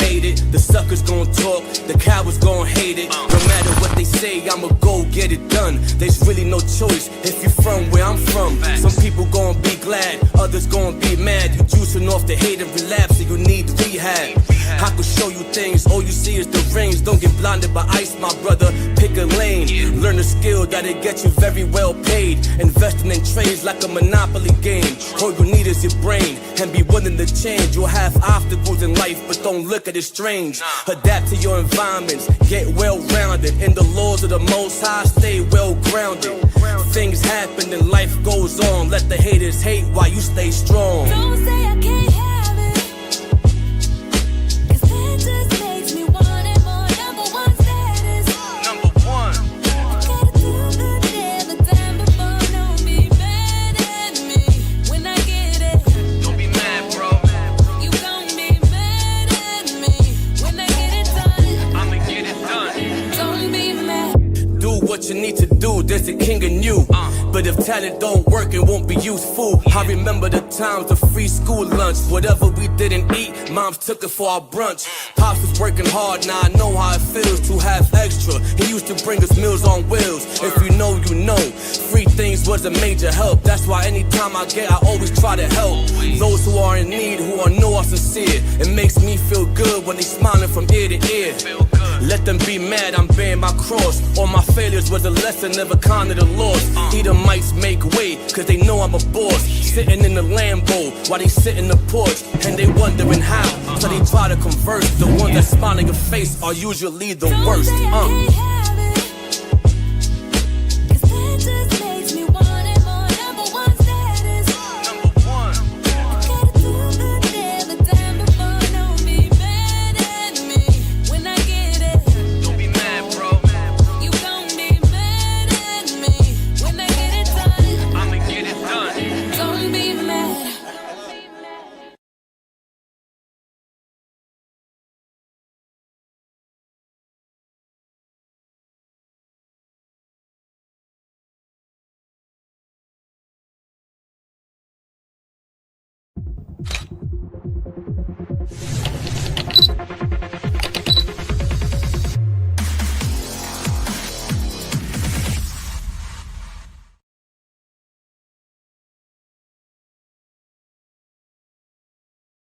made it. The suckers gon' talk, the cowards gon' hate it. No matter what they say, I'ma go get it done. There's really no choice if you from where I'm from. Some people gon' be glad, others gon' be mad. You juicing off the hate and relapse, so you need rehab. I could show you things, all you see is the rings. Don't get blinded by ice, my brother. Pick a lane, learn a skill that'll get you very well paid. Investing in trades like a monopoly game. All you need is your brain and be willing to change. You'll have obstacles in life, but don't look at it strange. Adapt to your environments, get well-rounded. In the laws of the Most High, stay well-grounded. Things happen and life goes on. Let the haters hate while you stay strong. Don't say I can't have it, 'cause that just makes me want it more. Number one status. Number one. I gotta do good every time before. Don't be mad at me when I get it. Don't be mad, bro. You gon' be mad at me when I get it done. I'ma get it done. Don't be mad. Do what you need to do, there's a king in you. But if talent don't work, it won't be useful. I remember the times of free school lunch. Whatever we didn't eat, moms took it for our brunch. Pops was working hard, now I know how it feels to have extra. He used to bring us meals on wheels. If you know, you know. Free things was a major help. That's why anytime I get, I always try to help. Those who are in need, who are know are sincere. It makes me feel good when they smiling from ear to ear. Let them be mad, I'm bearing my cross. All my failures was a lesson, never counted a loss. Edomites make way, cause they know I'm a boss. Sitting in the Lambo, while they sit in the porch. And they wondering how, so they try to converse. The ones that smile in your face are usually the Don't worst. say I can't have it, 'cause that just makes me want it more. Number one status. Number one. I gotta do good every time before. Don't be mad at me when I get it. Don't be mad, bro. You gon' be mad at me when I get it done. I'ma get it done. Don't be mad.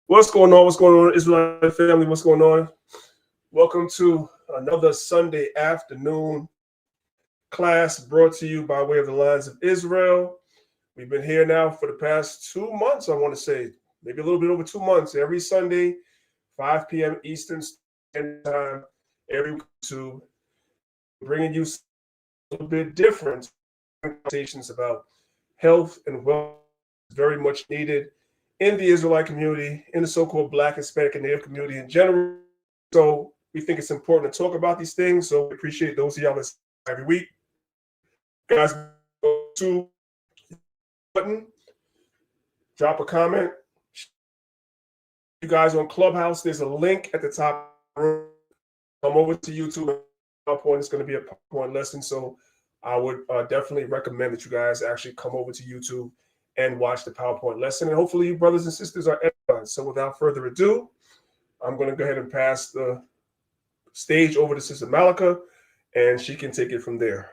What's going on? What's going on, Israelite family? What's going on? Welcome to another Sunday afternoon class brought to you by way of the Lines of Israel. We've been here now for the past 2 months, I want to say, maybe a little bit over 2 months, every Sunday, 5 p.m. Eastern Standard Time, every week, to bringing you a little bit different conversations about health and wealth. Very much needed in the Israelite community, in the so-called Black, Hispanic, and Native community in general. So we think it's important to talk about these things. So we appreciate those of y'all that every week. Guys, go to the button, drop a comment. You guys on Clubhouse, there's a link at the top of the room. Come over to YouTube. PowerPoint is going to be a PowerPoint lesson. So I would definitely recommend that you guys actually come over to YouTube and watch the PowerPoint lesson. And hopefully you brothers and sisters are edified. So without further ado, I'm going to go ahead and pass the stage over to Sister Malika, and she can take it from there.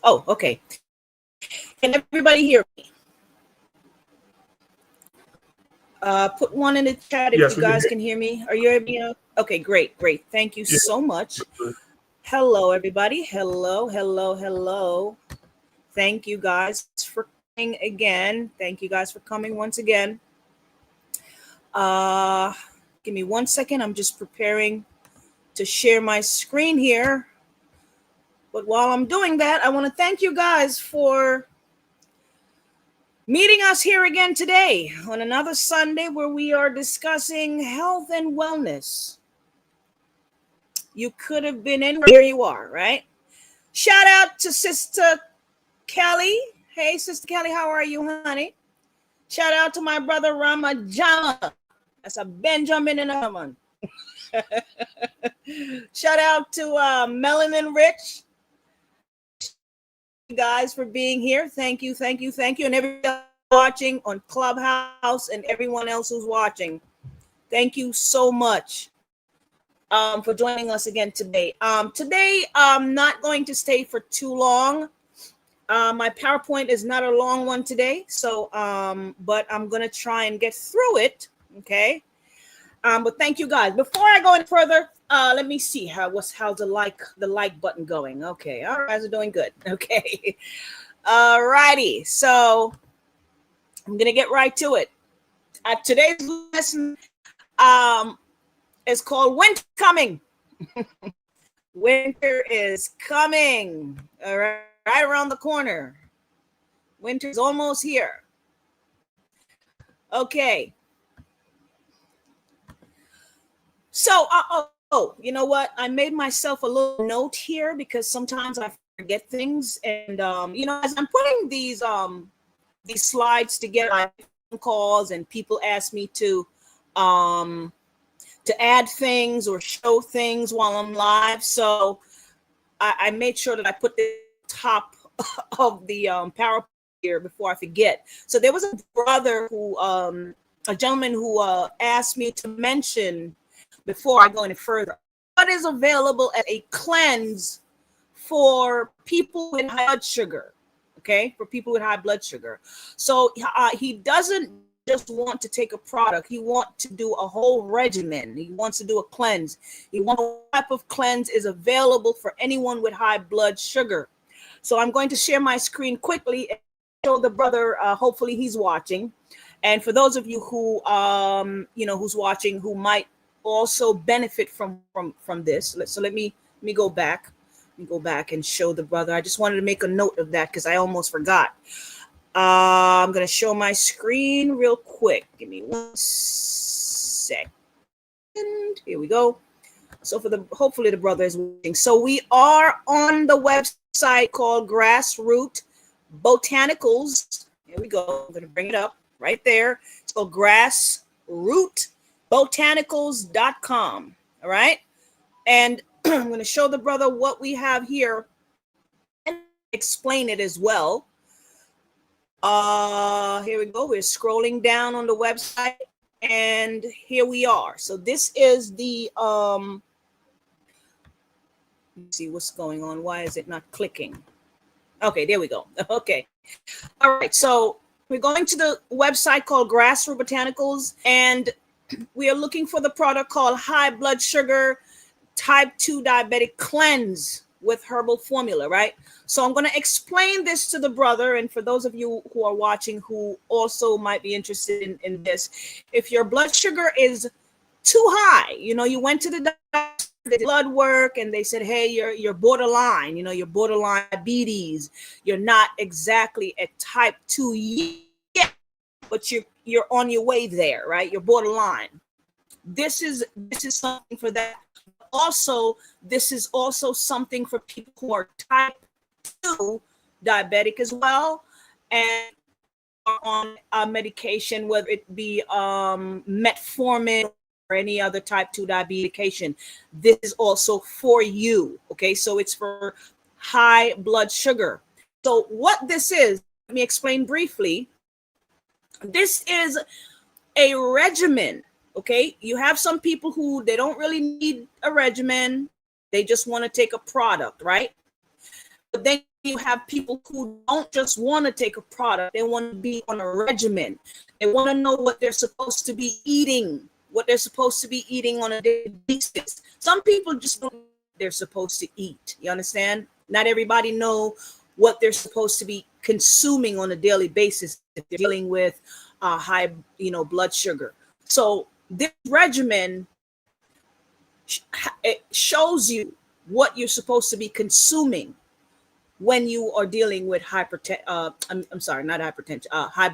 Oh, okay. Can everybody hear me? Put one in the chat if Yes, you we can guys hear. can hear me. Are you hearing me? Okay, great. Thank you Yeah. so much. Hello, everybody. Hello. Thank you guys for coming again. Thank you guys for coming once again. Give me 1 second. I'm just preparing to share my screen here. But while I'm doing that, I want to thank you guys for meeting us here again today on another Sunday where we are discussing health and wellness. You could have been anywhere. Here you are, right? Shout out to Sister Kelly. Hey, Sister Kelly, how are you, honey? Shout out to my brother Ramajama. That's a Benjamin and a woman. Shout out to Melanin Rich. guys for being here. Thank you, thank you, thank you. And everyone watching on Clubhouse and everyone else who's watching. Thank you so much for joining us again today. Today, I'm not going to stay for too long. My PowerPoint is not a long one today, so but I'm gonna try and get through it. Okay. But thank you guys. Before I go any further, let me see how's the like button going. Okay, all right, guys are doing good. Okay, all righty. So I'm gonna get right to it. Today's lesson is called Winter Coming. Winter is coming. All right, right around the corner. Winter's almost here. Okay. So, you know what? I made myself a little note here because sometimes I forget things, and you know, as I'm putting these slides together, I get phone calls and people ask me to add things or show things while I'm live. So I made sure that I put the top of the PowerPoint here before I forget. So there was a brother who, a gentleman who asked me to mention, before I go any further, what is available as a cleanse for people with high blood sugar? Okay, for people with high blood sugar. So he doesn't just want to take a product. He wants to do a whole regimen. He wants to do a cleanse. He wants what type of cleanse is available for anyone with high blood sugar. So I'm going to share my screen quickly and show the brother. Hopefully he's watching. And for those of you who you know, who's watching, who might also benefit from this. So let me go back. Let me go back and show the brother. I just wanted to make a note of that because I almost forgot. I'm gonna show my screen real quick. Give me 1 second. Here we go. So hopefully the brother is watching. So we are on the website called Grassroot Botanicals. Here we go. I'm gonna bring it up right there. It's called grassrootbotanicals.com. All right. And I'm going to show the brother what we have here and explain it as well. Here we go. We're scrolling down on the website and here we are. So this is the, let's see what's going on. Why is it not clicking? Okay, there we go. Okay. All right. So we're going to the website called Grassroot Botanicals, and we are looking for the product called High Blood Sugar Type 2 Diabetic Cleanse with Herbal Formula, right? So I'm going to explain this to the brother, and for those of you who are watching who also might be interested in this, if your blood sugar is too high, you know, you went to the doctor, they did blood work, and they said, hey, you're borderline, you know, you're borderline diabetes. You're not exactly at type 2 yet, but you're on your way there, right? You're borderline. This is something for that. Also, this is also something for people who are type 2 diabetic as well, and are on medication, whether it be metformin or any other type 2 diabetes medication. This is also for you. Okay, so it's for high blood sugar. So what this is, let me explain briefly. This is a regimen. Okay, you have some people who they don't really need a regimen. They just want to take a product, right? But then you have people who don't just want to take a product. They want to be on a regimen. They want to know what they're supposed to be eating, on a daily basis. Some people just don't know what they're supposed to eat. You understand? Not everybody know what they're supposed to be consuming on a daily basis if they're dealing with high, blood sugar. So this regimen, it shows you what you're supposed to be consuming when you are dealing with high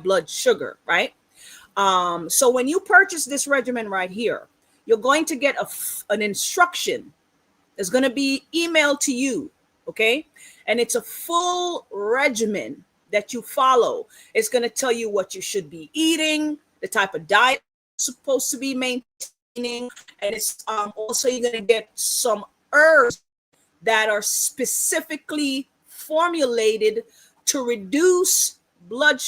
blood sugar, right? So when you purchase this regimen right here, you're going to get an instruction that's going to be emailed to you, okay? And it's a full regimen that you follow. It's going to tell you what you should be eating, the type of diet you're supposed to be maintaining, and it's also you're going to get some herbs that are specifically formulated to reduce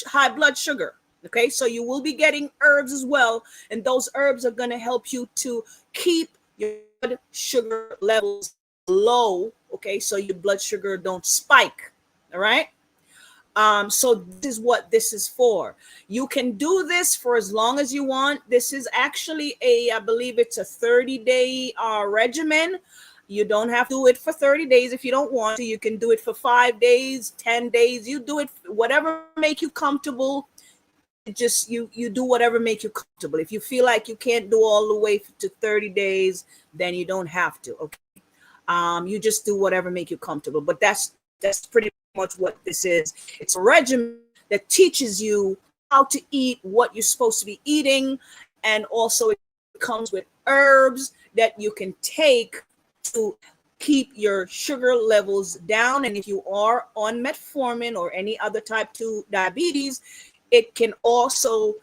high blood sugar. Okay, so you will be getting herbs as well, and those herbs are going to help you to keep your blood sugar levels low. Okay, so your blood sugar don't spike. All right. So this is what this is for. You can do this for as long as you want. This is actually I believe it's a 30-day regimen. You don't have to do it for 30 days if you don't want to. You can do it for 5 days, 10 days. You do it, whatever make you comfortable. Just you do whatever make you comfortable. If you feel like you can't do all the way to 30 days, then you don't have to. Okay. You just do whatever make you comfortable. But that's pretty much what this is. It's a regimen that teaches you how to eat, what you're supposed to be eating, and also it comes with herbs that you can take to keep your sugar levels down. And if you are on metformin or any other type 2 diabetes, it can also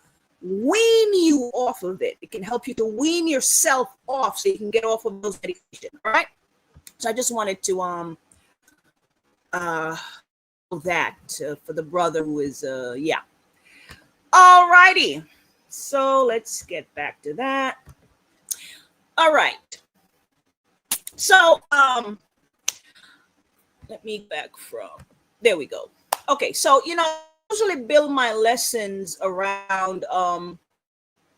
wean you off of it. It can help you to wean yourself off so you can get off of those medications. All right. So I just wanted to that for the brother who is yeah. All righty. So let's get back to that. All right. So let me back from there we go. Okay, so I usually build my lessons around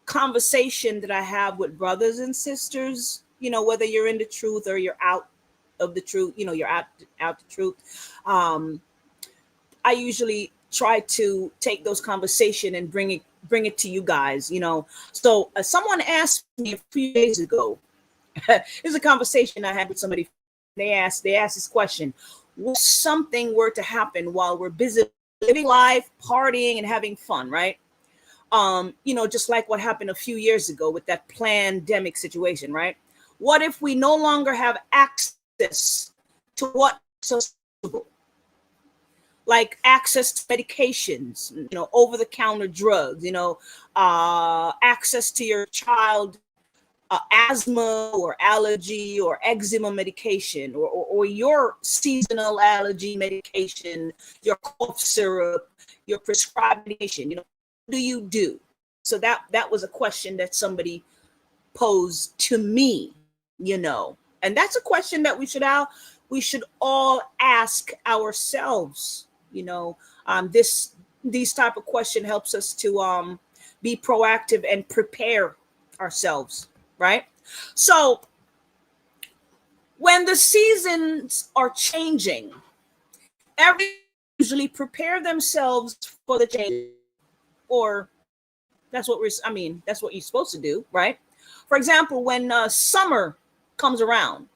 conversation that I have with brothers and sisters, whether you're in the truth or you're out of the truth, you're out the truth. I usually try to take those conversation and bring it to you guys, So someone asked me a few days ago, here's a conversation I had with somebody. They asked this question: what if something were to happen while we're busy living life, partying, and having fun, right? Just like what happened a few years ago with that pandemic situation, right? What if we no longer have access to what's accessible? Like access to medications, over-the-counter drugs, access to your child asthma or allergy or eczema medication, or your seasonal allergy medication, your cough syrup, your prescribed medication. What do you do? So that was a question that somebody posed to me, and that's a question that we should all ask ourselves. These type of question helps us to be proactive and prepare ourselves. Right. So when the seasons are changing, everyone usually prepare themselves for the change, or that's what you're supposed to do. Right. For example, when summer comes around,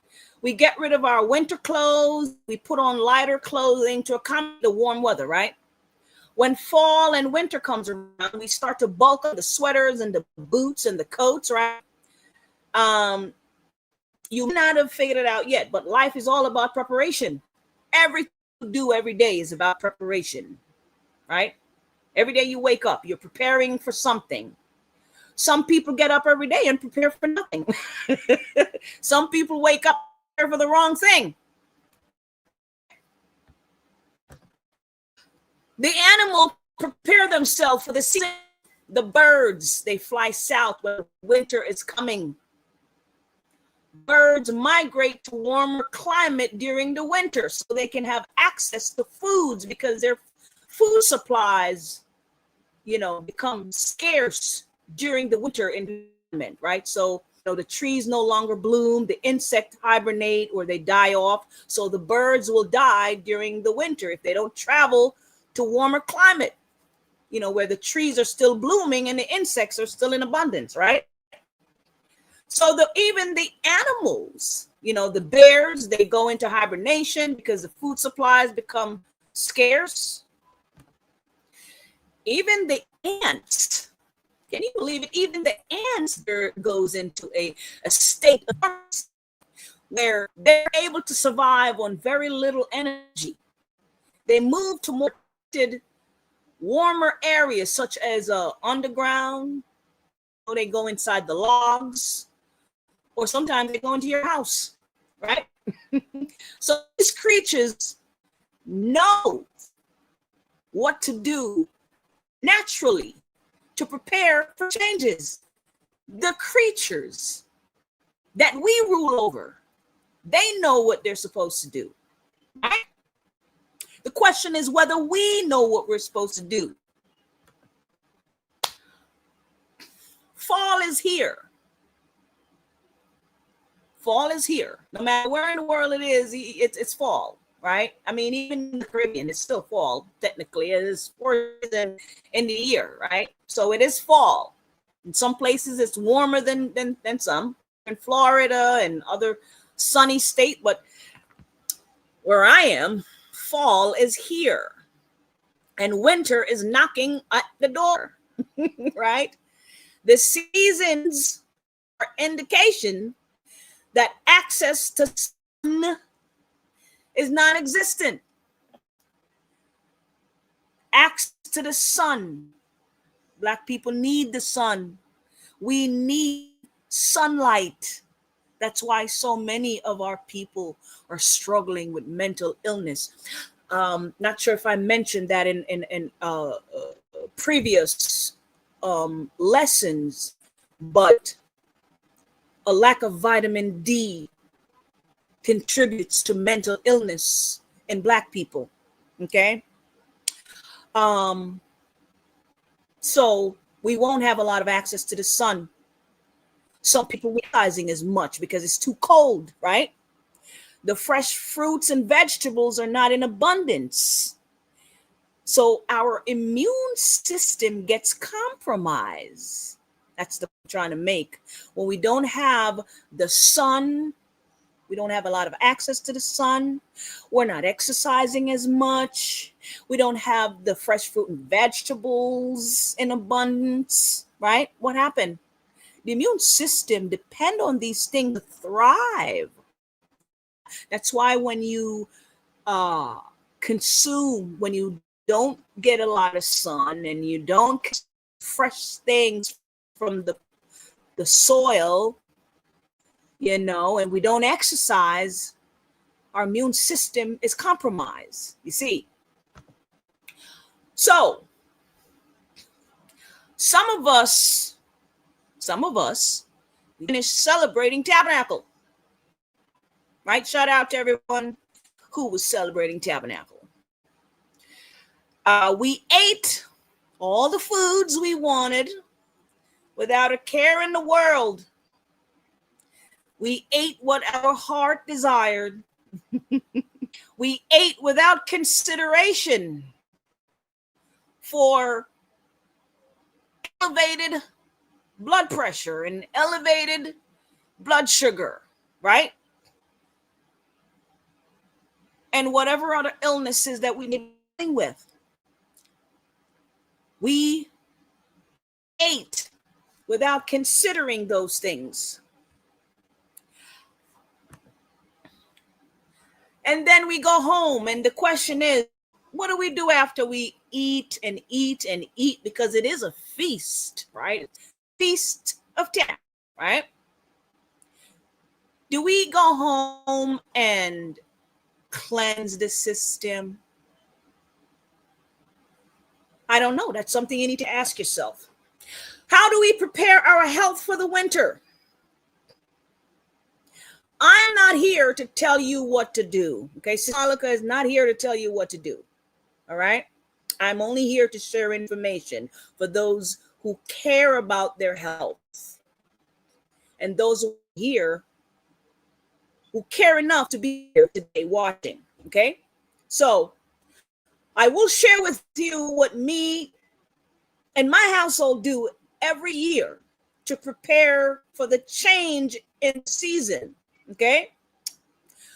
we get rid of our winter clothes. We put on lighter clothing to accommodate the warm weather. Right. When fall and winter comes around, we start to bulk up the sweaters and the boots and the coats. Right. You may not have figured it out yet, but life is all about preparation. Everything you do every day is about preparation, right? Every day you wake up, you're preparing for something. Some people get up every day and prepare for nothing. Some people wake up and prepare for the wrong thing. The animals prepare themselves for the season. The birds, they fly south when winter is coming. Birds migrate to warmer climate during the winter so they can have access to foods, because their food supplies, become scarce during the winter environment, right? So, the trees no longer bloom, the insect hibernate or they die off. So the birds will die during the winter if they don't travel to warmer climate, where the trees are still blooming and the insects are still in abundance, right? So even the animals, the bears, they go into hibernation because the food supplies become scarce. Even the ants, can you believe it? Even the ants goes into a state of where they're able to survive on very little energy. They move to more warmer areas such as underground, or they go inside the logs, or sometimes they go into your house, right? So these creatures, know what to do naturally to prepare for changes. The creatures that we rule over, they know what they're supposed to do. Right? The question is whether we know what we're supposed to do. Fall is here. Fall is here. No matter where in the world it is, it's fall, right? I mean, even in the Caribbean, it's still fall. Technically, it is 4 seasons in the year, right? So it is fall. In some places, it's warmer than some. In Florida and other sunny state, but where I am, fall is here, and winter is knocking at the door, right? The seasons are indication that access to sun is non-existent. Access to the sun. Black people need the sun. We need sunlight. That's why so many of our people are struggling with mental illness. Not sure if I mentioned that in previous lessons, but a lack of vitamin D contributes to mental illness in Black people. Okay. So we won't have a lot of access to the sun. Some people realizing as much because it's too cold, right? The fresh fruits and vegetables are not in abundance. So our immune system gets compromised. That's the point I'm trying to make. When we don't have the sun, we don't have a lot of access to the sun. We're not exercising as much. We don't have the fresh fruit and vegetables in abundance, right? What happened? The immune system depend on these things to thrive. That's why when you consume, when you don't get a lot of sun and you don't get fresh things from the soil, you know, and we don't exercise, our immune system is compromised, you see. So some of us finished celebrating Tabernacle, right? Shout out to everyone who was celebrating Tabernacle. We ate all the foods we wanted without a care in the world. We ate what our heart desired. We ate without consideration for elevated blood pressure and elevated blood sugar, right? And whatever other illnesses that we need dealing with. We ate without considering those things. And then we go home, and the question is, what do we do after we eat and eat and eat? Because it is a feast, right? Feast of Tabernacle, right? Do we go home and cleanse the system? I don't know. That's something you need to ask yourself. How do we prepare our health for the winter? I'm not here to tell you what to do. Okay, Malika is not here to tell you what to do. All right. I'm only here to share information for those who care about their health and those who are here who care enough to be here today watching. Okay, so I will share with you what me and my household do every year to prepare for the change in season. Okay,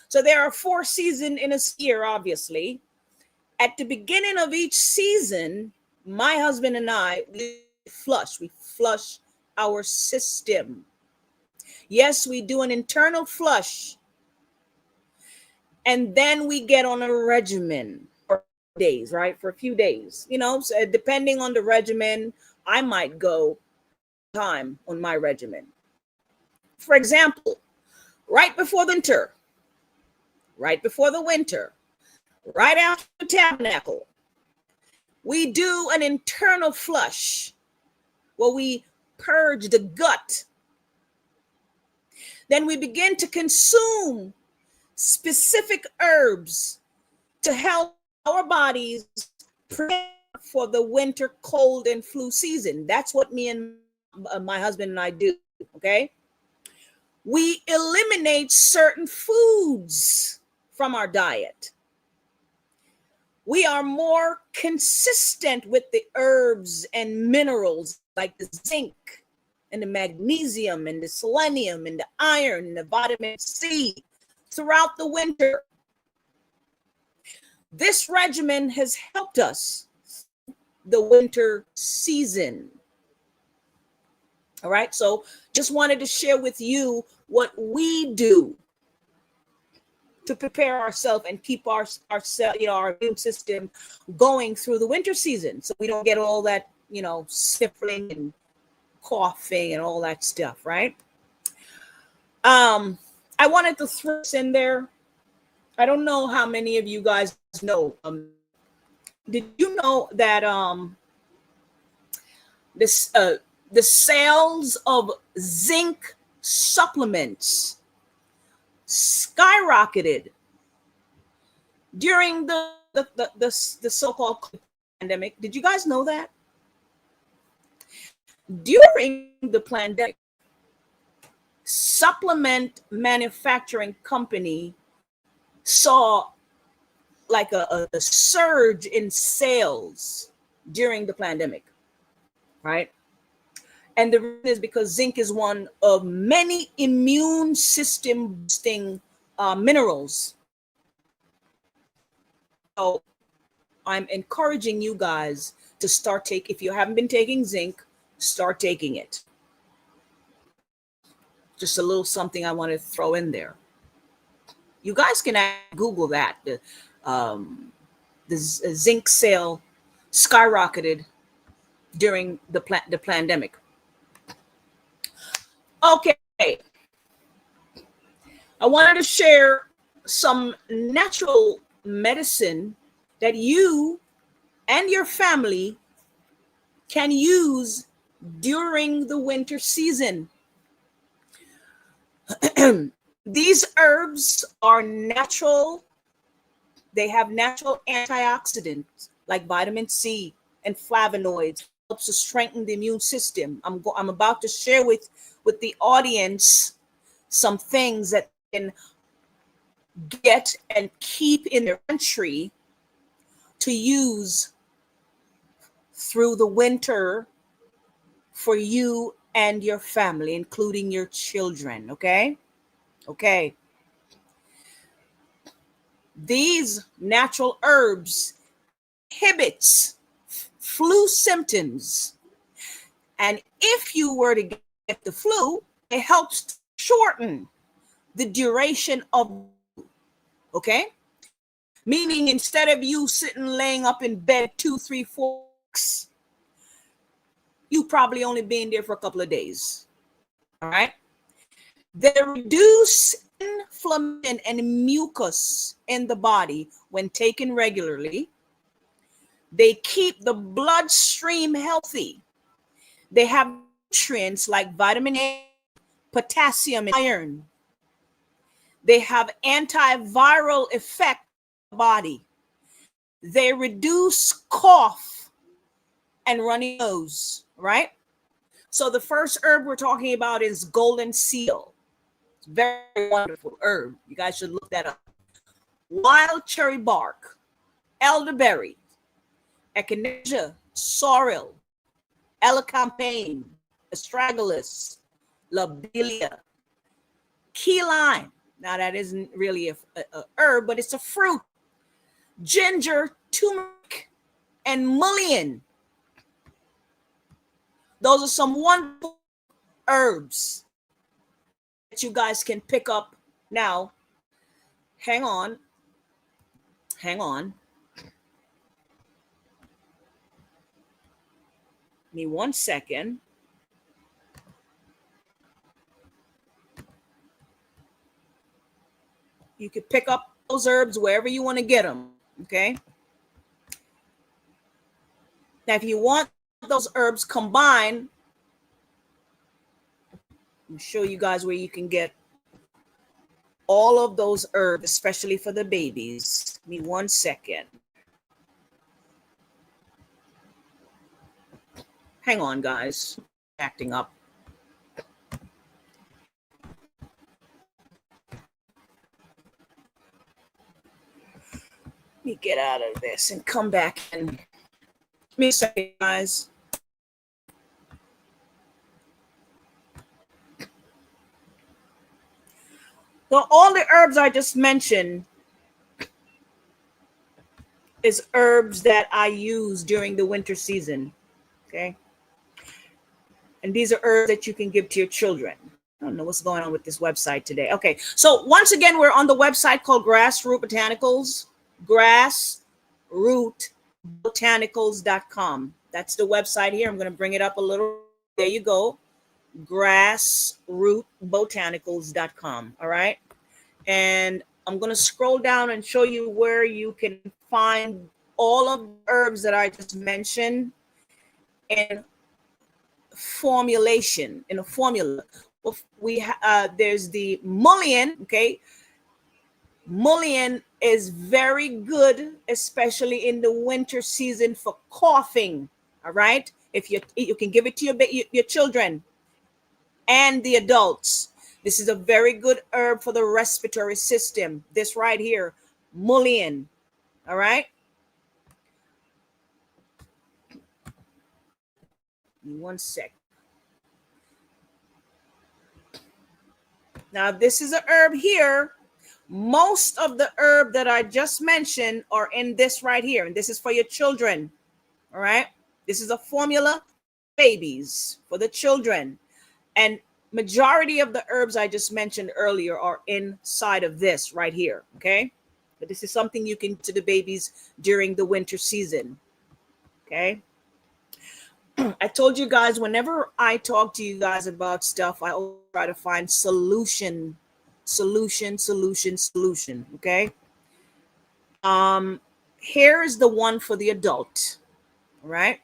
so there are 4 seasons in a year, obviously. At the beginning of each season, my husband and I, we flush our system. Yes, we do an internal flush. And then we get on a regimen for days, right? For a few days, you know, so depending on the regimen, I might go time on my regimen. For example, right before the winter, right after the tabernacle, we do an internal flush where we purge the gut. Then we begin to consume specific herbs to help our bodies prepare for the winter cold and flu season. That's what me and my husband and I do. Okay. We eliminate certain foods from our diet. We are more consistent with the herbs and minerals like the zinc and the magnesium and the selenium and the iron and the vitamin C throughout the winter. This regimen has helped us the winter season. All right, so just wanted to share with you what we do to prepare ourselves and keep our immune system going through the winter season, so we don't get all that sniffling and coughing and all that stuff, right? I wanted to throw this in there. I don't know how many of you guys know. Did you know that the sales of zinc supplements skyrocketed during the so-called pandemic? Did you guys know that? During the pandemic, supplement manufacturing company saw like a surge in sales during the pandemic, right? And the reason is because zinc is one of many immune system boosting minerals. So I'm encouraging you guys to start if you haven't been taking zinc, start taking it. Just a little something I want to throw in there. You guys can Google that. The zinc sale skyrocketed during the pandemic. Okay, I wanted to share some natural medicine that you and your family can use during the winter season. These herbs are natural. They have natural antioxidants like vitamin C and flavonoids. Helps to strengthen the immune system. I'm about to share with the audience some things that can get and keep in their pantry to use through the winter for you and your family, including your children. Okay. These natural herbs inhibits flu symptoms, and if you were to get the flu, it helps shorten the duration of, okay? Meaning instead of you sitting laying up in bed 2, 3, 4 weeks, you probably only been there for a couple of days. All right. They reduce inflammation and mucus in the body when taken regularly. They keep the bloodstream healthy. They have nutrients like vitamin A, potassium, and iron. They have antiviral effect on the body. They reduce cough and runny nose, right? So the first herb we're talking about is golden seal. It's a very wonderful herb. You guys should look that up. Wild cherry bark, elderberry, echinacea, sorrel, elecampane, astragalus, lobelia, key lime. Now that isn't really a herb, but it's a fruit. Ginger, turmeric, and mullein. Those are some wonderful herbs that you guys can pick up now. Hang on. Give me 1 second. You could pick up those herbs wherever you want to get them. Okay. Now, if you want those herbs combined, I'll show you guys where you can get all of those herbs, especially for the babies. Give me 1 second. Hang on, guys. Acting up. Let me get out of this and come back and give me a second, guys. So all the herbs I just mentioned is herbs that I use during the winter season. Okay. And these are herbs that you can give to your children. I don't know what's going on with this website today. Okay. So once again, we're on the website called Grassroot Botanicals, grassrootbotanicals.com. That's the website here. I'm going to bring it up a little. There you go. Grassrootbotanicals.com. All right. And I'm going to scroll down and show you where you can find all of the herbs that I just mentioned in formulation, in a formula. There's the mullein. Okay. Mullein is very good, especially in the winter season for coughing. All right. If you can give it to your children and the adults. This is a very good herb for the respiratory system. This right here, mullein. All right. 1 sec. Now, this is a herb here. Most of the herb that I just mentioned are in this right here. And this is for your children. All right. This is a formula babies for the children. And majority of the herbs I just mentioned earlier are inside of this right here. Okay. But this is something you can give to the babies during the winter season. Okay. I told you guys, whenever I talk to you guys about stuff, I always try to find solution. Okay. Here is the one for the adult. All right.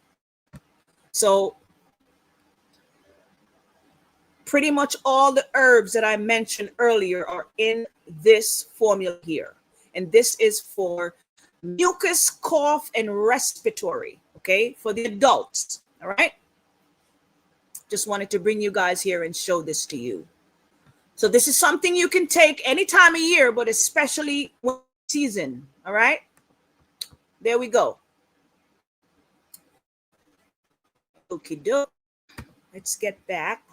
So pretty much all the herbs that I mentioned earlier are in this formula here. And this is for mucus, cough, and respiratory. Okay. For the adults. All right. Just wanted to bring you guys here and show this to you. So this is something you can take any time of year, but especially winter season. All right. There we go. Okie doke. Let's get back.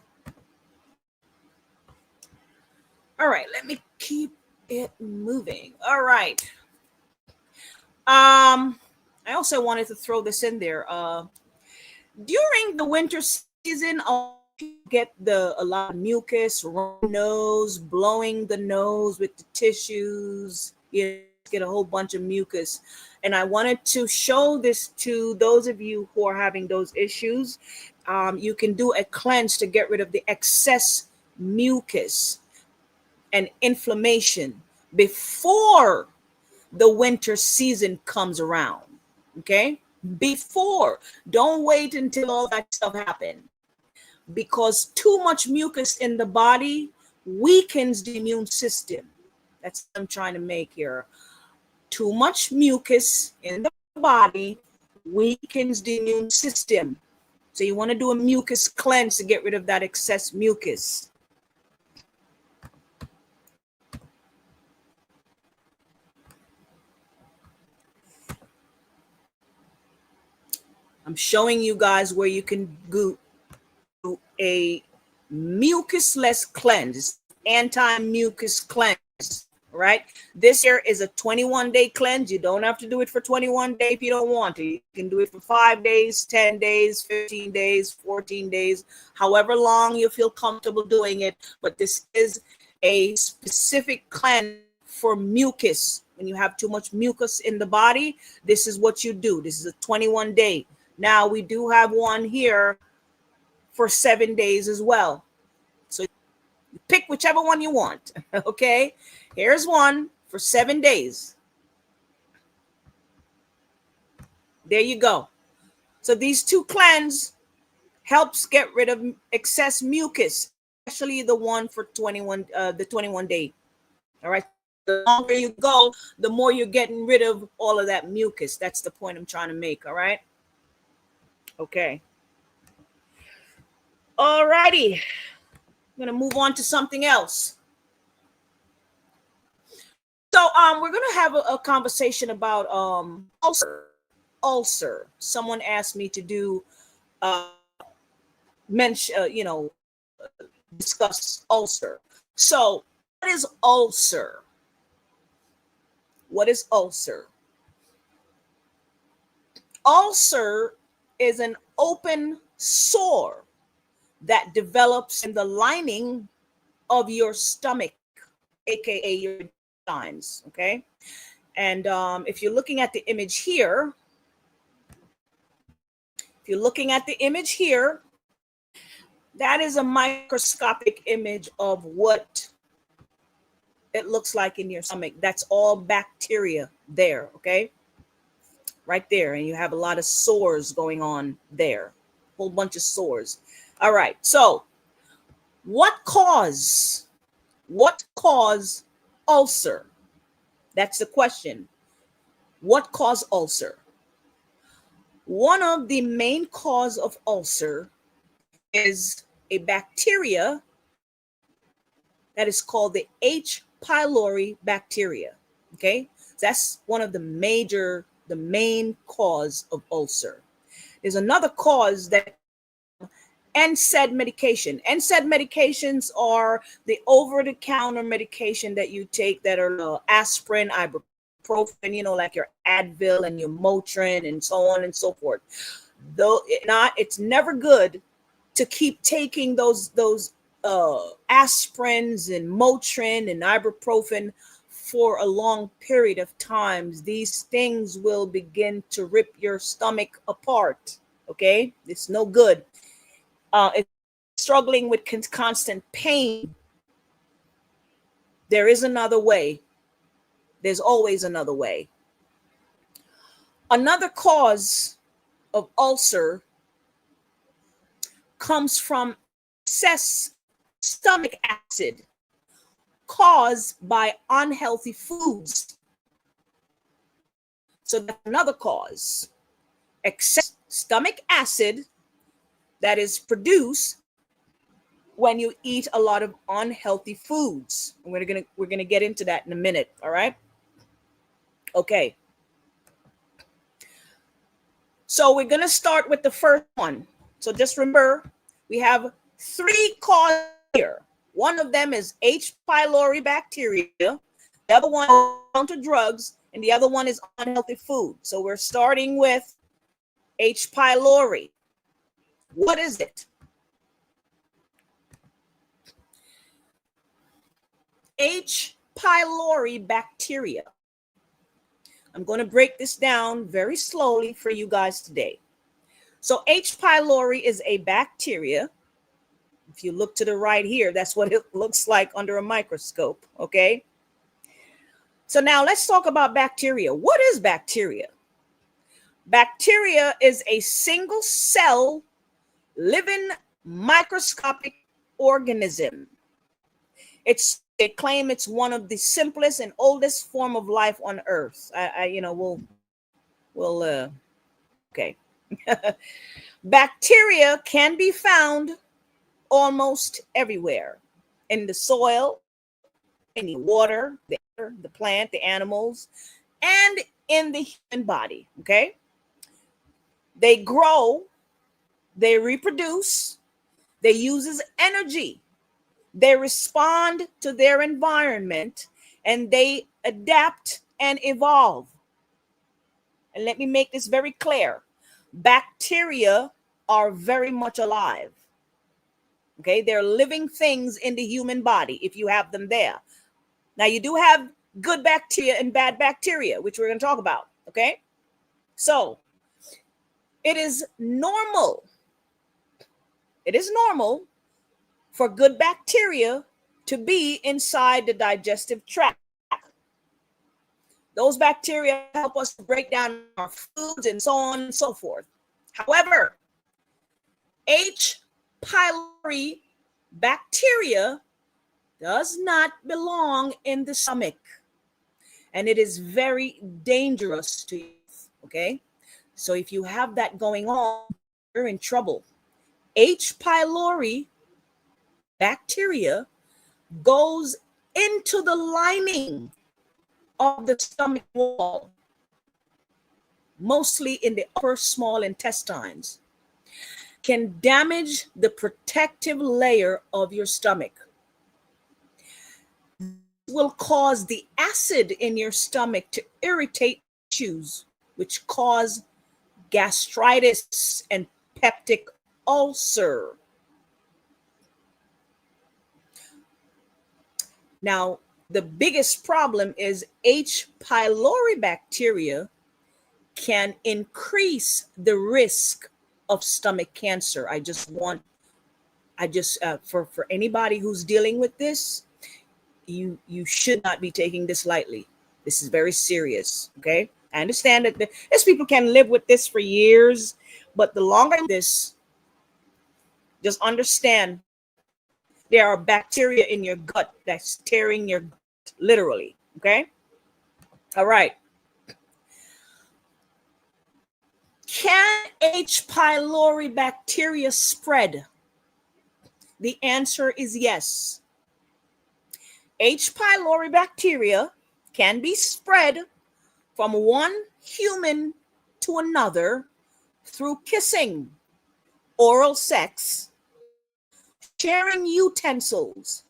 All right. Let me keep it moving. All right. I also wanted to throw this in there. During the winter season, I'll get a lot of mucus, running nose, blowing the nose with the tissues. You get a whole bunch of mucus. And I wanted to show this to those of you who are having those issues. You can do a cleanse to get rid of the excess mucus and inflammation before the winter season comes around. Okay. Before, don't wait until all that stuff happens, because too much mucus in the body weakens the immune system. That's what I'm trying to make here. Too much mucus in the body weakens the immune system. So you want to do a mucus cleanse to get rid of that excess mucus. I'm showing you guys where you can do a mucus-less cleanse, anti-mucus cleanse, right? This here is a 21-day cleanse. You don't have to do it for 21 days if you don't want to. You can do it for 5 days, 10 days, 15 days, 14 days, however long you feel comfortable doing it. But this is a specific cleanse for mucus. When you have too much mucus in the body, this is what you do. This is a 21-day. Now we do have one here for 7 days as well. So you pick whichever one you want. Okay. Here's one for 7 days. There you go. So these two cleanse helps get rid of excess mucus, especially the one for 21, the 21 day. All right. The longer you go, the more you're getting rid of all of that mucus. That's the point I'm trying to make. All right. Okay. All righty. I'm gonna move on to something else. So we're gonna have a conversation about ulcer. Someone asked me to do discuss ulcer. So what is ulcer? What is ulcer? Ulcer is an open sore that develops in the lining of your stomach, aka your intestines. Okay, and if you're looking at the image here, that is a microscopic image of what it looks like in your stomach. That's all bacteria there, okay? Right there. And you have a lot of sores going on there. Whole bunch of sores. All right. So what cause ulcer? That's the question. What cause ulcer? One of the main cause of ulcer is a bacteria that is called the H. pylori bacteria. Okay, that's one of the main cause of ulcer. There's another cause that NSAID medication. NSAID medications are the over-the-counter medication that you take that are aspirin, ibuprofen, like your Advil and your Motrin and so on and so forth. Though it's never good to keep taking those aspirins and Motrin and ibuprofen for a long period of times. These things will begin to rip your stomach apart. Okay, it's no good. It's struggling with constant pain. There is another way. There's always another way. Another cause of ulcer comes from excess stomach acid caused by unhealthy foods. So that's another cause. Excess stomach acid that is produced when you eat a lot of unhealthy foods. And we're gonna get into that in a minute. All right. Okay. So we're gonna start with the first one. So just remember, we have 3 causes here. One of them is H. pylori bacteria. The other one is to drugs, and the other one is unhealthy food. So we're starting with H. pylori. What is it? H. pylori bacteria. I'm going to break this down very slowly for you guys today. So H. pylori is a bacteria. If you look to the right here, that's what it looks like under a microscope, okay? So now let's talk about bacteria. What is bacteria? Bacteria is a single cell living microscopic organism. They claim it's one of the simplest and oldest form of life on Earth. Okay. Bacteria can be found almost everywhere, in the soil, in the water, the air, the plant, the animals, and in the human body. Okay. They grow, they reproduce, they use energy, they respond to their environment, and they adapt and evolve. And let me make this very clear. Bacteria are very much alive. Okay, they're living things in the human body if you have them there. Now, you do have good bacteria and bad bacteria, which we're going to talk about. Okay, so it is normal. It is normal for good bacteria to be inside the digestive tract. Those bacteria help us to break down our foods and so on and so forth. However, H. pylori bacteria does not belong in the stomach, and it is very dangerous to you. Okay, so if you have that going on, you're in trouble. H. pylori bacteria goes into the lining of the stomach wall, mostly in the upper small intestines, can damage the protective layer of your stomach. Will cause the acid in your stomach to irritate tissues, which cause gastritis and peptic ulcer. Now, the biggest problem is H. pylori bacteria can increase the risk of stomach cancer. For anybody who's dealing with this, you should not be taking this lightly. This is very serious. Okay, I understand that these people can live with this for years, but the longer this, just understand there are bacteria in your gut that's tearing your gut, literally. Okay, all right. Can H. pylori bacteria spread? The answer is yes. H. pylori bacteria can be spread from one human to another through kissing, oral sex, sharing utensils,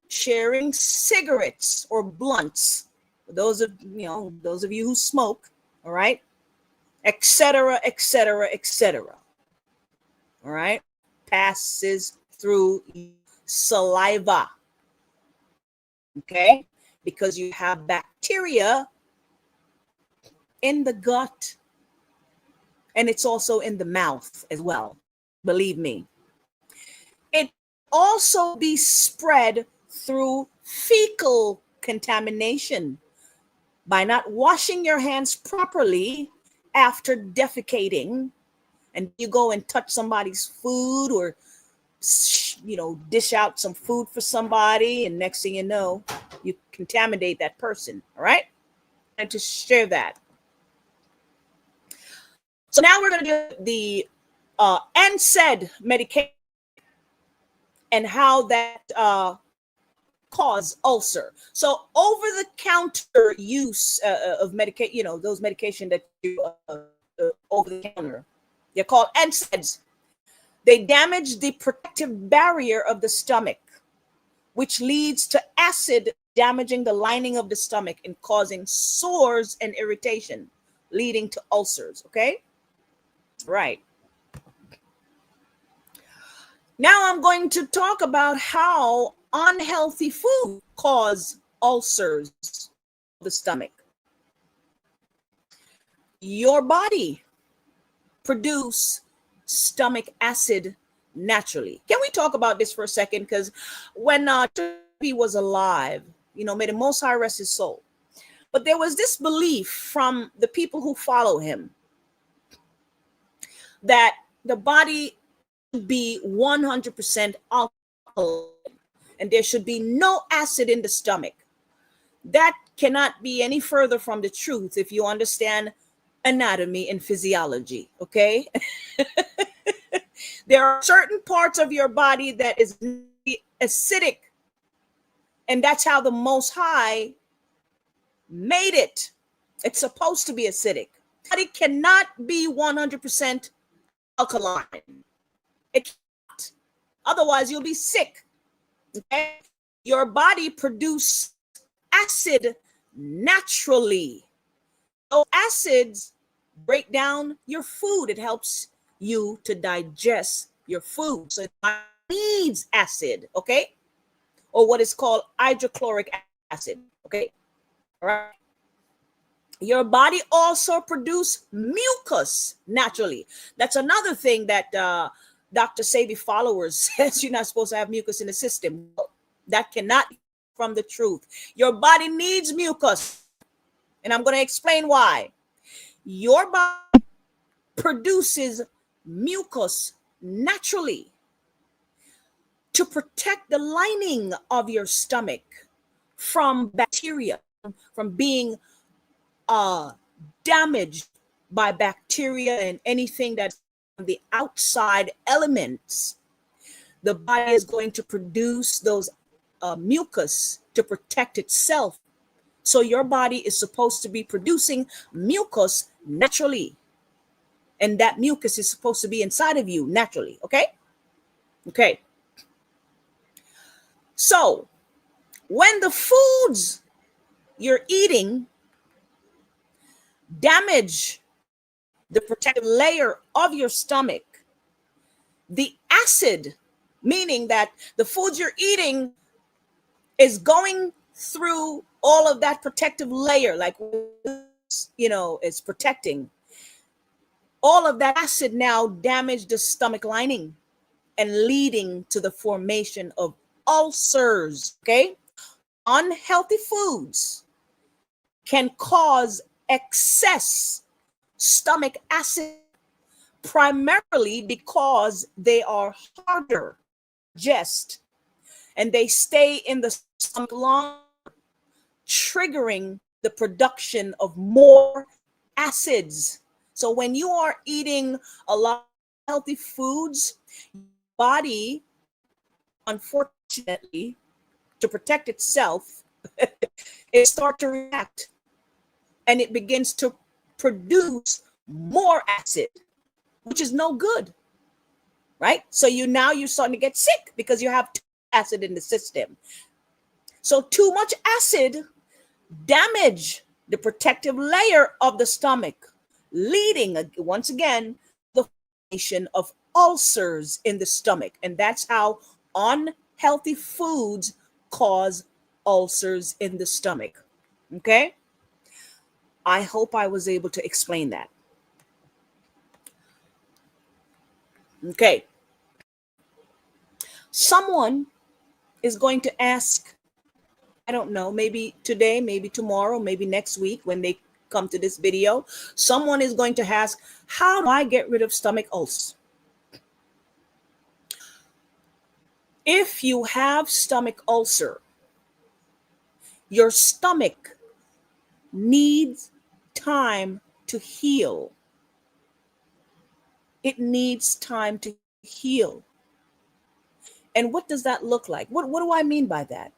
sharing cigarettes or blunts. Those of you who smoke, all right, etc., etc., etc. All right, passes through saliva. Okay, because you have bacteria in the gut, and it's also in the mouth as well. Believe me. It also be spread through fecal contamination by not washing your hands properly after defecating, and you go and touch somebody's food or dish out some food for somebody, and next thing you know, you contaminate that person. All right, and to share that. So now we're going to do the NSAID medication and how that cause ulcer. So over-the-counter use of medication, those medication that you over the counter, they're called NSAIDs. They damage the protective barrier of the stomach, which leads to acid damaging the lining of the stomach and causing sores and irritation, leading to ulcers. Okay, right. Now I'm going to talk about how unhealthy food cause ulcers of the stomach. Your body produce stomach acid naturally. Can we talk about this for a second? Because when he was alive, may the Most High rest his soul. But there was this belief from the people who follow him that the body should be 100% alkaline and there should be no acid in the stomach. That cannot be any further from the truth if you understand anatomy and physiology, okay? There are certain parts of your body that is acidic, and that's how the Most High made it. It's supposed to be acidic. But it cannot be 100% alkaline. It can't. Otherwise, you'll be sick. Okay? Your body produces acid naturally. So acids break down your food. It helps you to digest your food. So it needs acid, okay? Or what is called hydrochloric acid, okay? All right. Your body also produces mucus naturally. That's another thing that Dr. Sebi followers says you're not supposed to have mucus in the system. That cannot be from the truth. Your body needs mucus. And I'm going to explain why. Your body produces mucus naturally to protect the lining of your stomach from bacteria, from being damaged by bacteria and anything that's on the outside elements. The body is going to produce those mucus to protect itself. So your body is supposed to be producing mucus naturally. And that mucus is supposed to be inside of you naturally. Okay? Okay. So when the foods you're eating damage the protective layer of your stomach, the acid, meaning that the foods you're eating is going through all of that protective layer, like, it's protecting. All of that acid now damage the stomach lining and leading to the formation of ulcers. Okay? Unhealthy foods can cause excess stomach acid, primarily because they are harder to digest and they stay in the stomach long, triggering the production of more acids. So when you are eating a lot of healthy foods, your body, unfortunately, to protect itself, it starts to react and it begins to produce more acid, which is no good, right? So you're starting to get sick because you have too much acid in the system. So too much acid damage the protective layer of the stomach, leading once again the formation of ulcers in the stomach. And that's how unhealthy foods cause ulcers in the stomach. Okay? I hope I was able to explain that. Okay. Someone is going to ask, I don't know, maybe today, maybe tomorrow, maybe next week when they come to this video, someone is going to ask, how do I get rid of stomach ulcers? If you have stomach ulcer, your stomach needs time to heal. It needs time to heal. And what does that look like? What do I mean by that?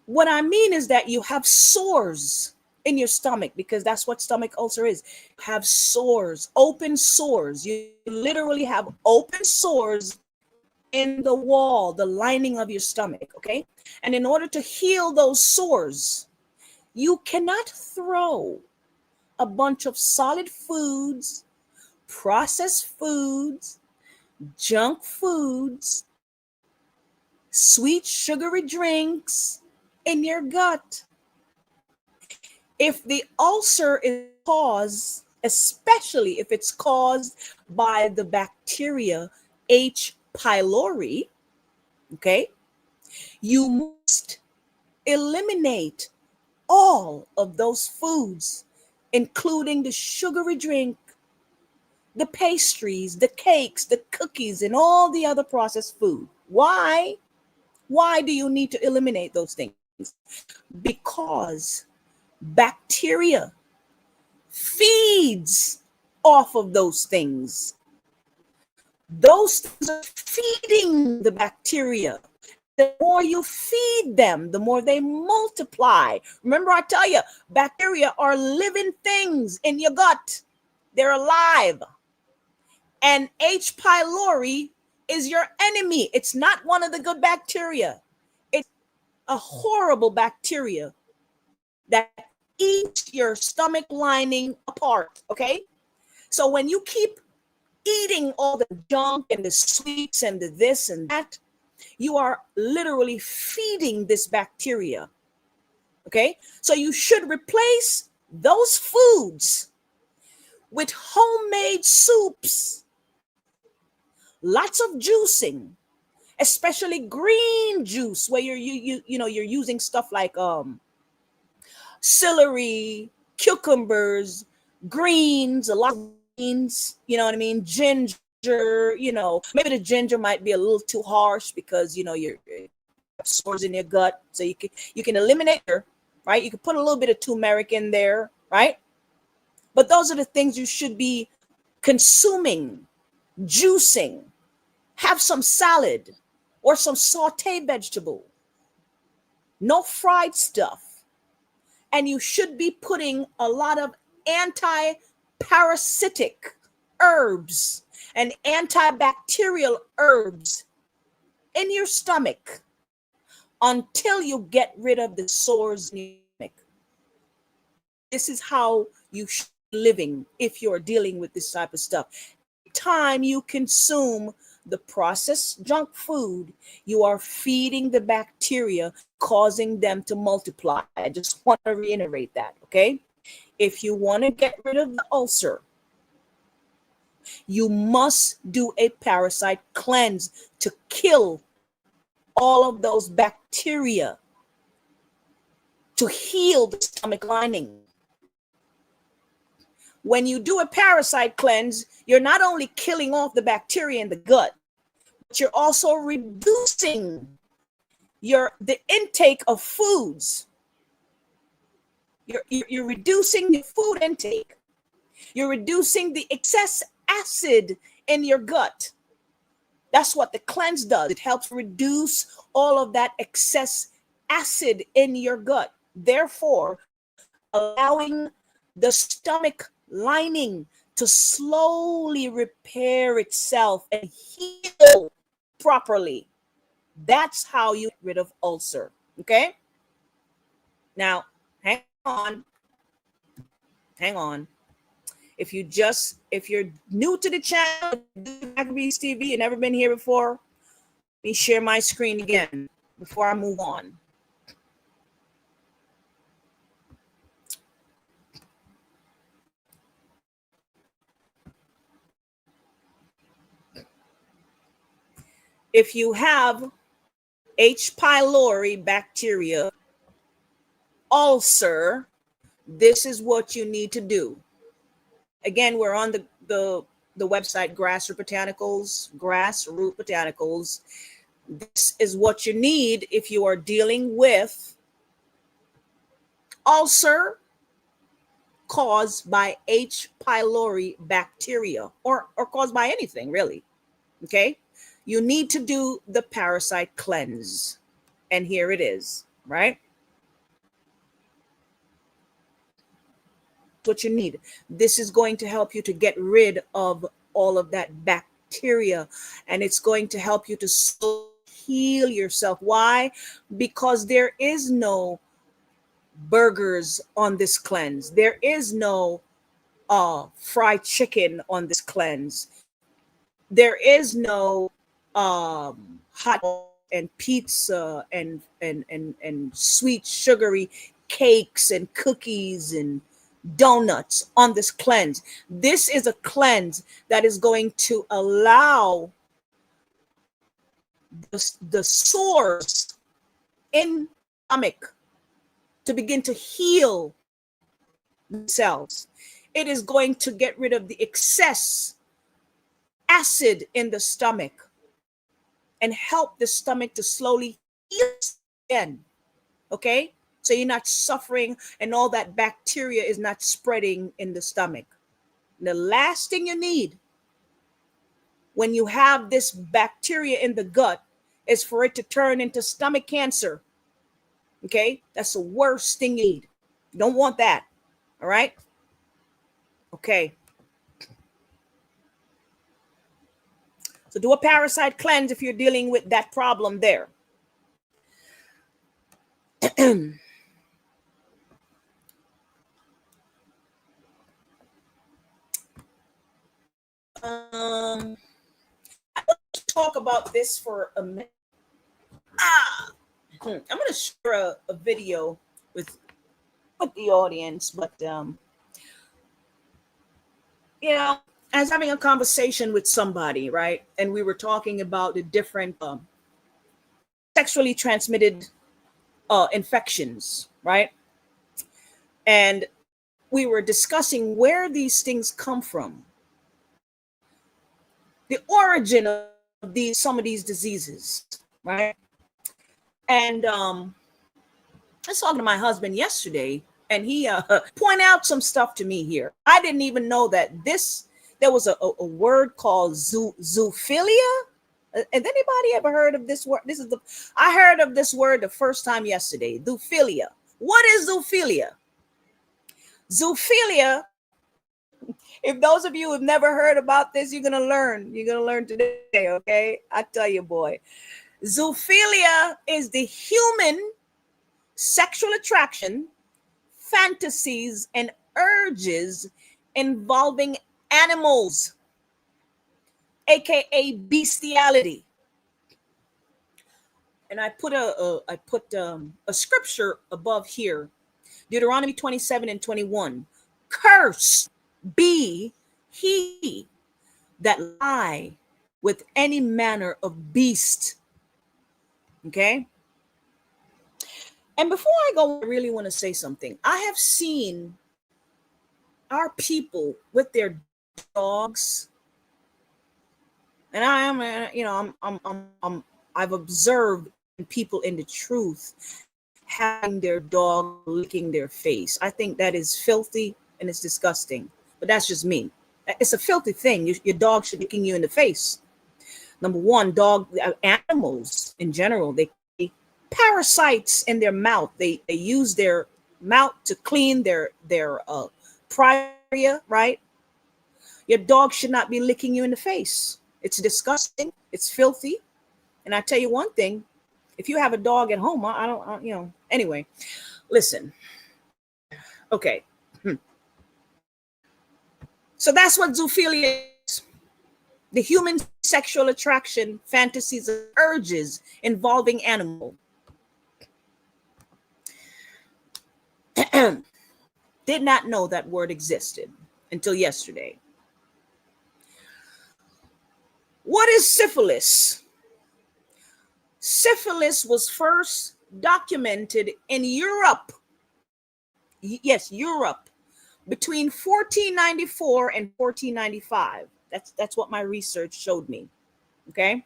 What I mean is that you have sores in your stomach, because that's what stomach ulcer is. You have sores, open sores. You literally have open sores in the wall, the lining of your stomach, okay? And in order to heal those sores, you cannot throw a bunch of solid foods, processed foods, junk foods, sweet sugary drinks in your gut. If the ulcer is caused, especially if it's caused by the bacteria H. pylori, okay, you must eliminate all of those foods, including the sugary drink, the pastries, the cakes, the cookies, and all the other processed food. Why? Why do you need to eliminate those things? Because bacteria feeds off of those things. Those things are feeding the bacteria. The more you feed them, the more they multiply. Remember, I tell you, bacteria are living things in your gut. They're alive. And H. pylori is your enemy. It's not one of the good bacteria. It's a horrible bacteria that eats your stomach lining apart, okay? So when you keep eating all the junk and the sweets and the this and that, you are literally feeding this bacteria, okay? So you should replace those foods with homemade soups, lots of juicing, especially green juice, where you're using stuff like celery, cucumbers, greens, a lot of greens, you know what I mean? Ginger, maybe the ginger might be a little too harsh because you're sores in your gut. So you can eliminate her, right? You can put a little bit of turmeric in there, right? But those are the things you should be consuming, juicing. Have some salad or some sauté vegetable. No fried stuff. And you should be putting a lot of anti-parasitic herbs and antibacterial herbs in your stomach until you get rid of the sores in your stomach. This is how you should be living if you're dealing with this type of stuff. Time you consume the processed junk food, you are feeding the bacteria, causing them to multiply. I just want to reiterate that, okay? If you want to get rid of the ulcer, you must do a parasite cleanse to kill all of those bacteria, to heal the stomach lining. When you do a parasite cleanse, you're not only killing off the bacteria in the gut, but you're also reducing the intake of foods. You're reducing the food intake. You're reducing the excess acid in your gut. That's what the cleanse does. It helps reduce all of that excess acid in your gut, therefore allowing the stomach lining to slowly repair itself and heal properly. That's how you get rid of ulcer. Okay? Now, hang on. If you're new to the channel, Maccabees TV, and never been here before, let me share my screen again before I move on. If you have H. pylori bacteria ulcer, this is what you need to do. Again, we're on the website Grassroot Botanicals. This is what you need if you are dealing with ulcer caused by H. pylori bacteria or caused by anything, really. Okay? You need to do the parasite cleanse. And here it is, right? What you need. This is going to help you to get rid of all of that bacteria, and it's going to help you to heal yourself. Why? Because there is no burgers on this cleanse. There is no fried chicken on this cleanse. There is no hot and pizza and sweet sugary cakes and cookies and donuts on this cleanse. This is a cleanse that is going to allow the sores in the stomach to begin to heal themselves. It is going to get rid of the excess acid in the stomach and help the stomach to slowly heal again. Okay? So you're not suffering and all that bacteria is not spreading in the stomach. The last thing you need when you have this bacteria in the gut is for it to turn into stomach cancer. Okay? That's the worst thing you need. You don't want that. All right? Okay. So do a parasite cleanse if you're dealing with that problem there. I want to talk about this for a minute. I'm going to share a video with the audience, but I was having a conversation with somebody, right? And we were talking about the different sexually transmitted infections, right? And we were discussing where these things come from, the origin of some of these diseases, right? And I was talking to my husband yesterday, and he pointed out some stuff to me here. I didn't even know that there was a word called zoophilia. Has anybody ever heard of this word? I heard of this word the first time yesterday. Zoophilia. What is zoophilia? Zoophilia, if those of you who have never heard about this, you're gonna learn. You're gonna learn today, okay? I tell you, boy. Zoophilia is the human sexual attraction, fantasies, and urges involving animals, aka bestiality. And I put a scripture above here, Deuteronomy 27:21. Cursed be he that lie with any manner of beast. Okay. And before I go, I really want to say something. I have seen our people with their dogs, and I've observed people in the truth having their dog licking their face. I think that is filthy and it's disgusting, but that's just me. It's a filthy thing. Your dog should be licking you in the face. Number one, animals in general, they parasites in their mouth. They use their mouth to clean their area, right? Your dog should not be licking you in the face. It's disgusting. It's filthy. And I tell you one thing, if you have a dog at home, I don't anyway, listen. Okay. So that's what zoophilia is. The human sexual attraction, fantasies, and urges involving animal. Did not know that word existed until yesterday. What is syphilis? Syphilis was first documented in Europe. Yes, Europe, between 1494 and 1495. That's what my research showed me. Okay.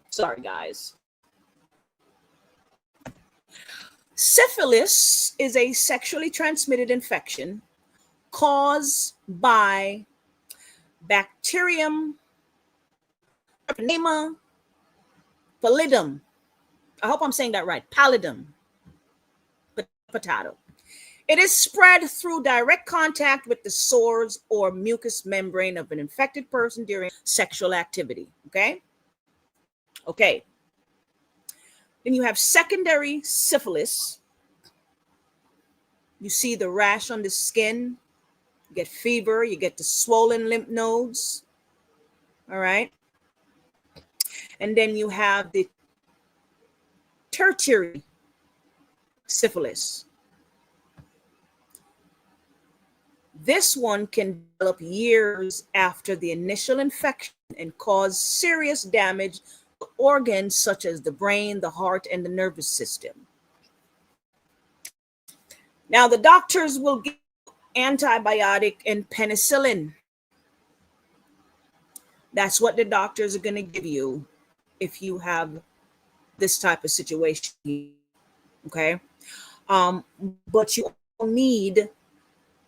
Sorry, guys. Syphilis is a sexually transmitted infection caused by Bacterium Treponema pallidum. I hope I'm saying that right. Pallidum. Potato. It is spread through direct contact with the sores or mucous membrane of an infected person during sexual activity. Okay. Okay. Then you have secondary syphilis. You see the rash on the skin, you get fever, you get the swollen lymph nodes. All right. And then you have the tertiary syphilis. This one can develop years after the initial infection and cause serious damage to organs such as the brain, the heart, and the nervous system. Now, the doctors will give antibiotic and penicillin. That's what the doctors are going to give you if you have this type of situation. Okay. But you need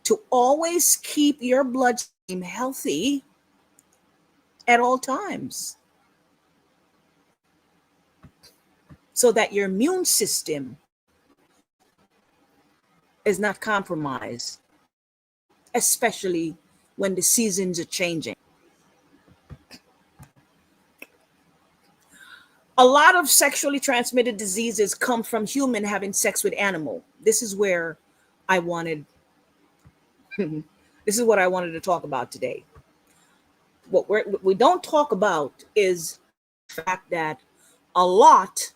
to always keep your bloodstream healthy at all times so that your immune system is not compromised, especially when the seasons are changing. A lot of sexually transmitted diseases come from human having sex with animal. This is where I wanted, this is what I wanted to talk about today. What we don't talk about is the fact that a lot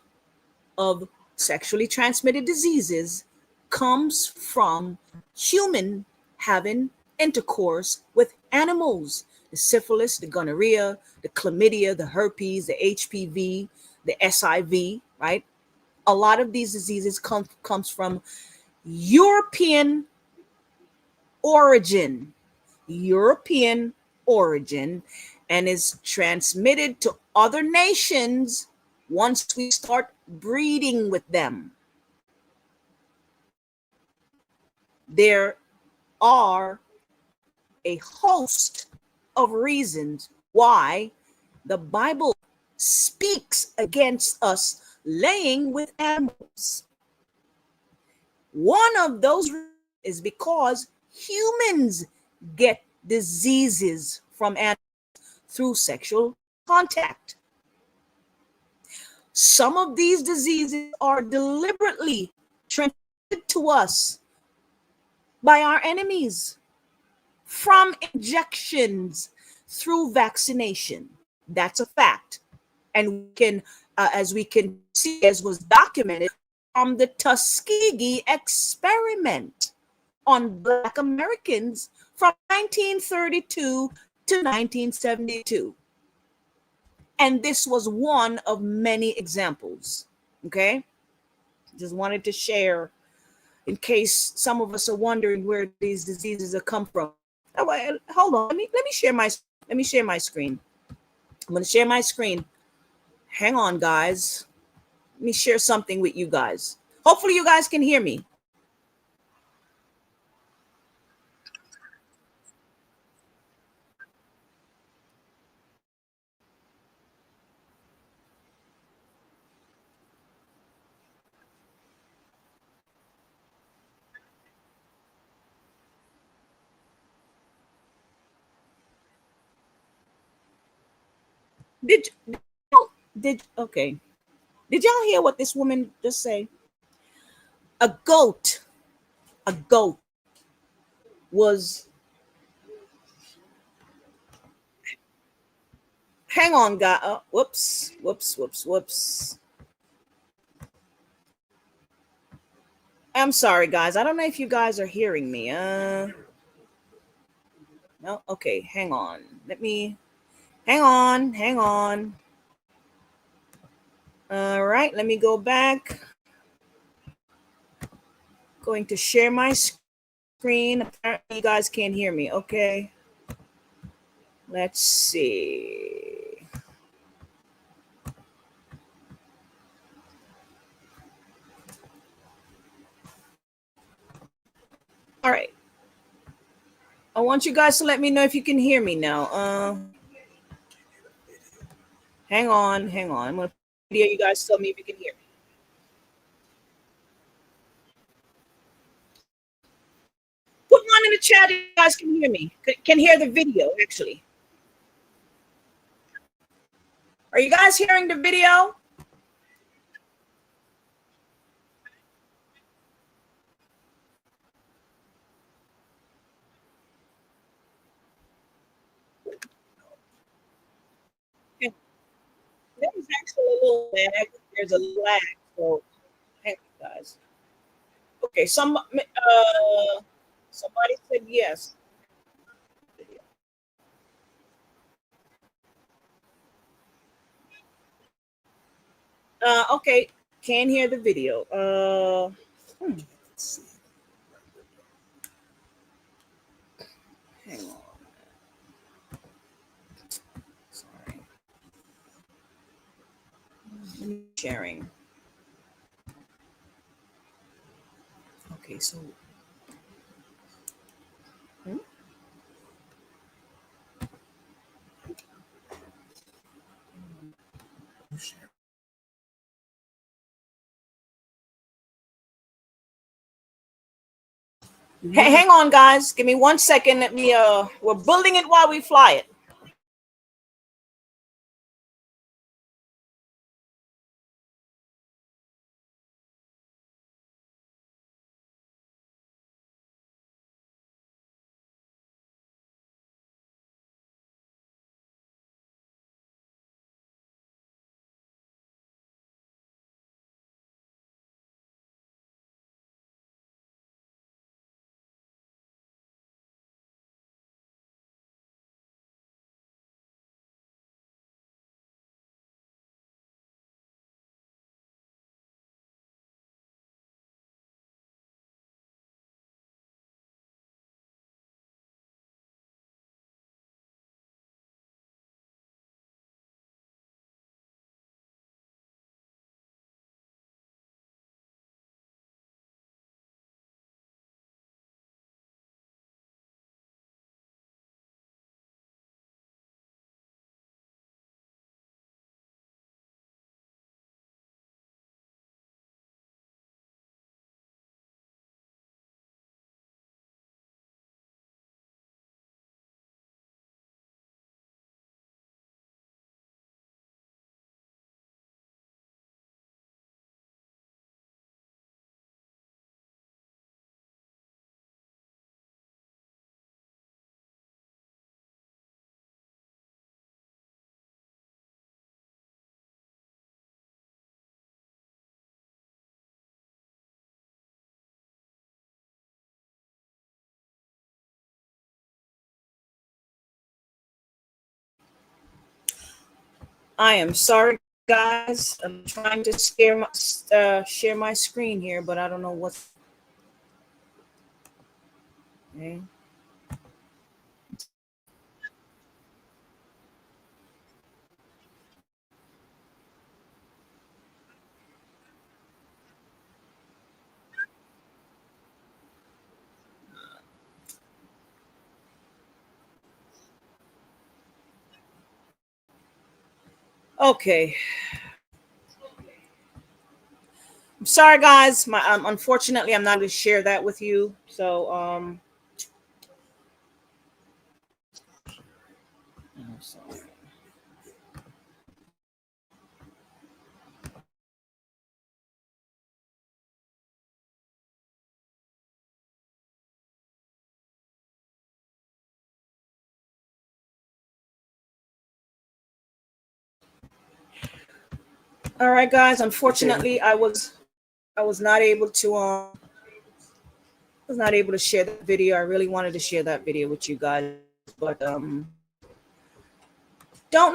of sexually transmitted diseases comes from human having intercourse with animals. the syphilis, the gonorrhea, the chlamydia, the herpes, the HPV, the SIV, right? A lot of these diseases comes from European origin, European origin, and is transmitted to other nations once we start breeding with them. There are a host of reasons why the Bible speaks against us laying with animals. One of those is because humans get diseases from animals through sexual contact. Some of these diseases are deliberately transmitted to us by our enemies from injections through vaccination. That's a fact. And we can, as we can see, as was documented from the Tuskegee experiment on Black Americans from 1932 to 1972. And this was one of many examples. Okay. Just wanted to share in case some of us are wondering where these diseases have come from. Oh, wait, hold on. Let me share my screen. I'm going to share my screen. Hang on, guys. Let me share something with you guys. Hopefully you guys can hear me. Did okay. Did y'all hear what this woman just say? A goat was, hang on, guy. Whoops. I'm sorry, guys. I don't know if you guys are hearing me. No. Okay, hang on. Hang on. All right, let me go back. Going to share my screen. Apparently, you guys can't hear me. Okay. Let's see. All right. I want you guys to let me know if you can hear me now. Hang on. I'm gonna video. You guys tell me if you can hear me. Put one in the chat if you guys can hear me. Can hear the video, actually. Are you guys hearing the video? Yeah, there's actually a little lag. There's a lag. So, hang on, guys. Okay, somebody said yes. Okay, can't hear the video. Let's see. Hang on. Sorry. Sharing. Okay, so. Hmm? Hang on, guys. Give me 1 second. Let me. We're building it while we fly it. I am sorry, guys. I'm trying to share my screen here, but I don't know what's. Okay. Okay. I'm sorry, guys. Unfortunately, I'm not going to share that with you. So, I'm sorry. All right, guys. Unfortunately, I was not able to share the video. I really wanted to share that video with you guys, but don't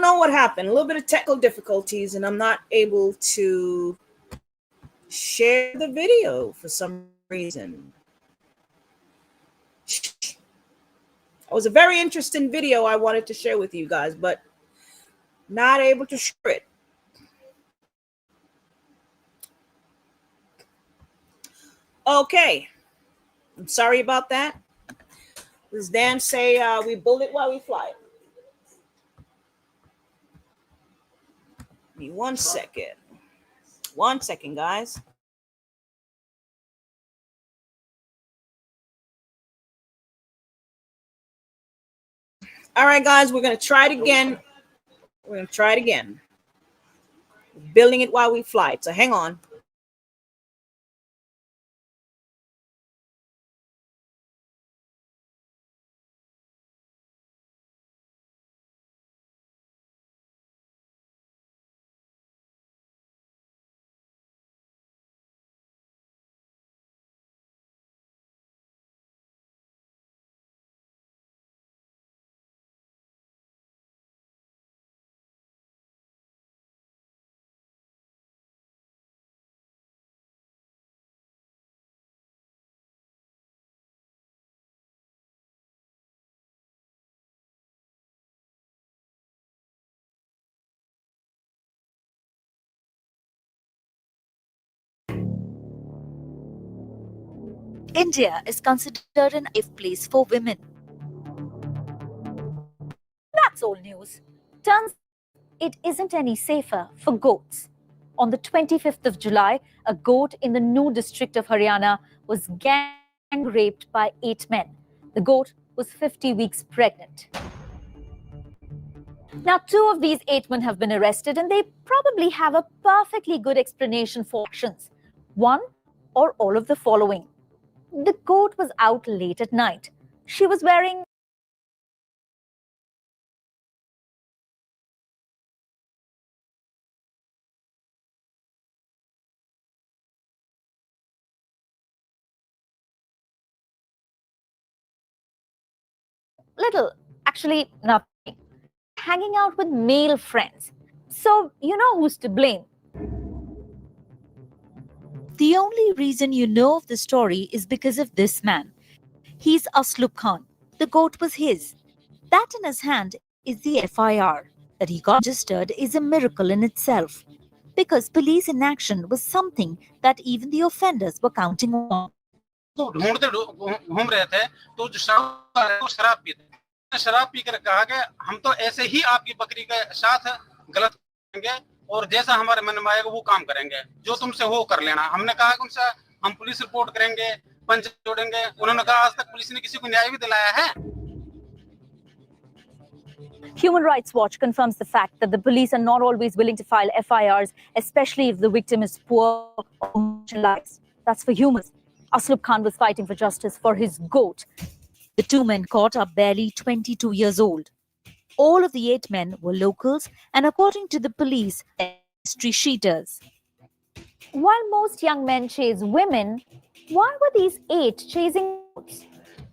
know what happened. A little bit of technical difficulties, and I'm not able to share the video for some reason. It was a very interesting video I wanted to share with you guys, but not able to share it. Okay. I'm sorry about that. Does Dan say we bullet while we fly? Give me 1 second. 1 second, guys. All right, guys, we're going to try it again. We're going to try it again. Building it while we fly it. So hang on. India is considered an safe place for women. That's old news. Turns it isn't any safer for goats. On the 25th of July, a goat in the Nuh district of Haryana was gang raped by 8 men. The goat was 50 weeks pregnant. Now, 2 of these 8 men have been arrested, and they probably have a perfectly good explanation for actions. One or all of the following. The goat was out late at night. She was wearing actually nothing, hanging out with male friends. So you know who's to blame. The only reason you know of the story is because of this man. He's Aslub Khan. The goat was his. That in his hand is the FIR. That he got registered is a miracle in itself. Because police inaction was something that even the offenders were counting on. तो ढूंढते घूम रहे थे तो जो शराब पीते शराब पीकर कहा कि हम तो ऐसे ही आपकी बकरी के साथ गलत करेंगे और जैसा हमारे मन में आएगा वो काम करेंगे जो तुमसे हो कर लेना हमने कहा कि उनसे हम पुलिस रिपोर्ट करेंगे पंच जोड़ेंगे उन्होंने कहा आज तक पुलिस ने किसी को न्याय भी दिलाया है Human Rights Watch confirms the fact that the police are not always willing to file FIRs, especially if the victim is poor or marginalized. That's for humans. Aslub Khan was fighting for justice for his goat. The 2 men caught are barely 22 years old. All of the 8 men were locals and, according to the police, street cheaters. While most young men chase women, why were these 8 chasing goats?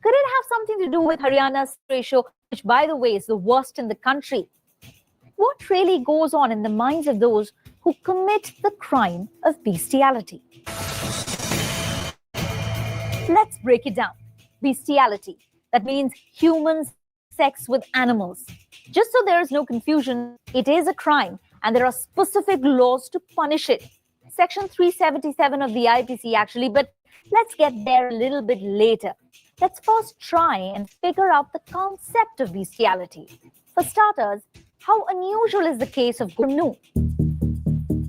Could it have something to do with Haryana's ratio, which, by the way, is the worst in the country? what really goes on in the minds of those who commit the crime of bestiality. Let's break it down. Bestiality. That means humans sex with animals. Just so there is no confusion, it is a crime and there are specific laws to punish it. Section 377 of the IPC actually, but let's get there a little bit later. Let's first try and figure out the concept of bestiality. For starters, how unusual is the case of Gurnu?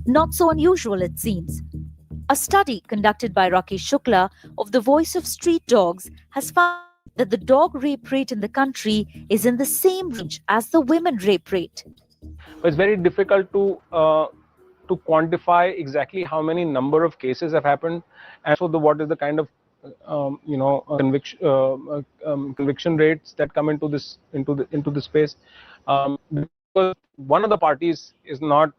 Not so unusual, it seems. A study conducted by Rakesh Shukla of the Voice of Street Dogs has found that the dog rape rate in the country is in the same range as the women rape rate. It's very difficult to quantify exactly how many number of cases have happened, and so what is the kind of conviction rates that come into this space. Because one of the parties is not,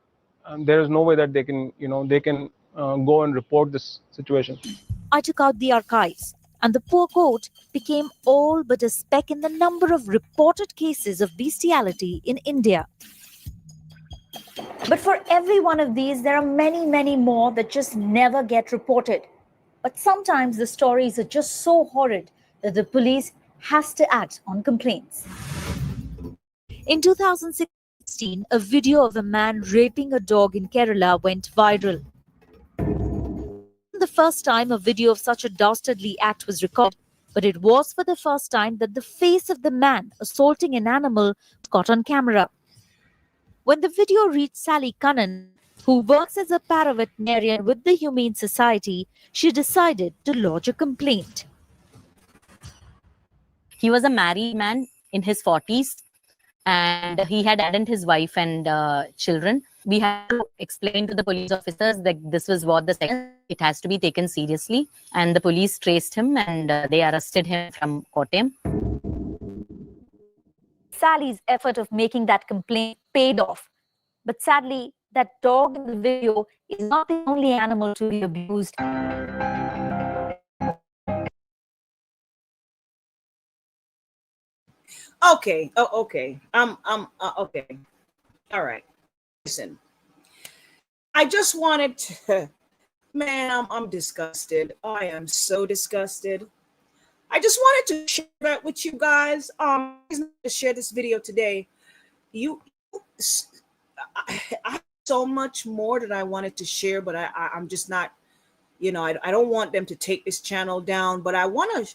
there is no way that they can go and report this situation. I took out the archives, and the poor quote became all but a speck in the number of reported cases of bestiality in India. But for every one of these, there are many, many more that just never get reported. But sometimes the stories are just so horrid that the police has to act on complaints. In 2016, a video of a man raping a dog in Kerala went viral. The first time a video of such a dastardly act was recorded, but it was for the first time that the face of the man assaulting an animal got on camera. When the video reached Sally Cunnan, who works as a paraveterinarian with the Humane Society, she decided to lodge a complaint. He was a married man in his 40s and he had abandoned his wife and children. We had to explain to the police officers that this was what the section, it has to be taken seriously. And the police traced him and they arrested him from Kottayam. Sally's effort of making that complaint paid off. But sadly, that dog in the video is not the only animal to be abused. Okay. Oh, okay. Okay. All right. Listen, I just wanted to, man, I'm disgusted. I am so disgusted. I just wanted to share that with you guys. To share this video today. I have so much more that I wanted to share, but I'm just not, I don't want them to take this channel down, but I want to,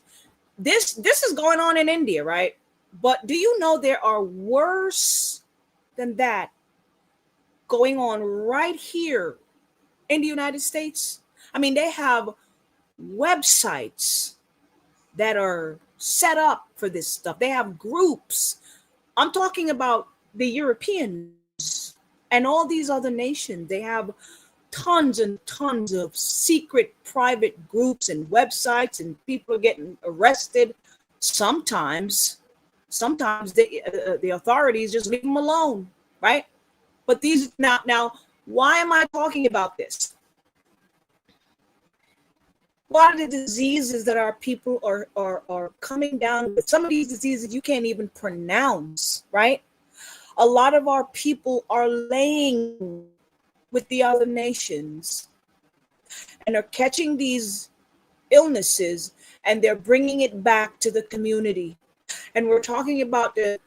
this is going on in India, right? But do you know there are worse than that going on right here in the United States? I mean, they have websites that are set up for this stuff. They have groups. I'm talking about the Europeans and all these other nations. They have tons and tons of secret private groups and websites, and people are getting arrested. Sometimes the authorities just leave them alone, right? But these now, why am I talking about this? A lot of the diseases that our people are coming down with, some of these diseases you can't even pronounce, right? A lot of our people are laying with the other nations and are catching these illnesses, and they're bringing it back to the community. And we're talking about the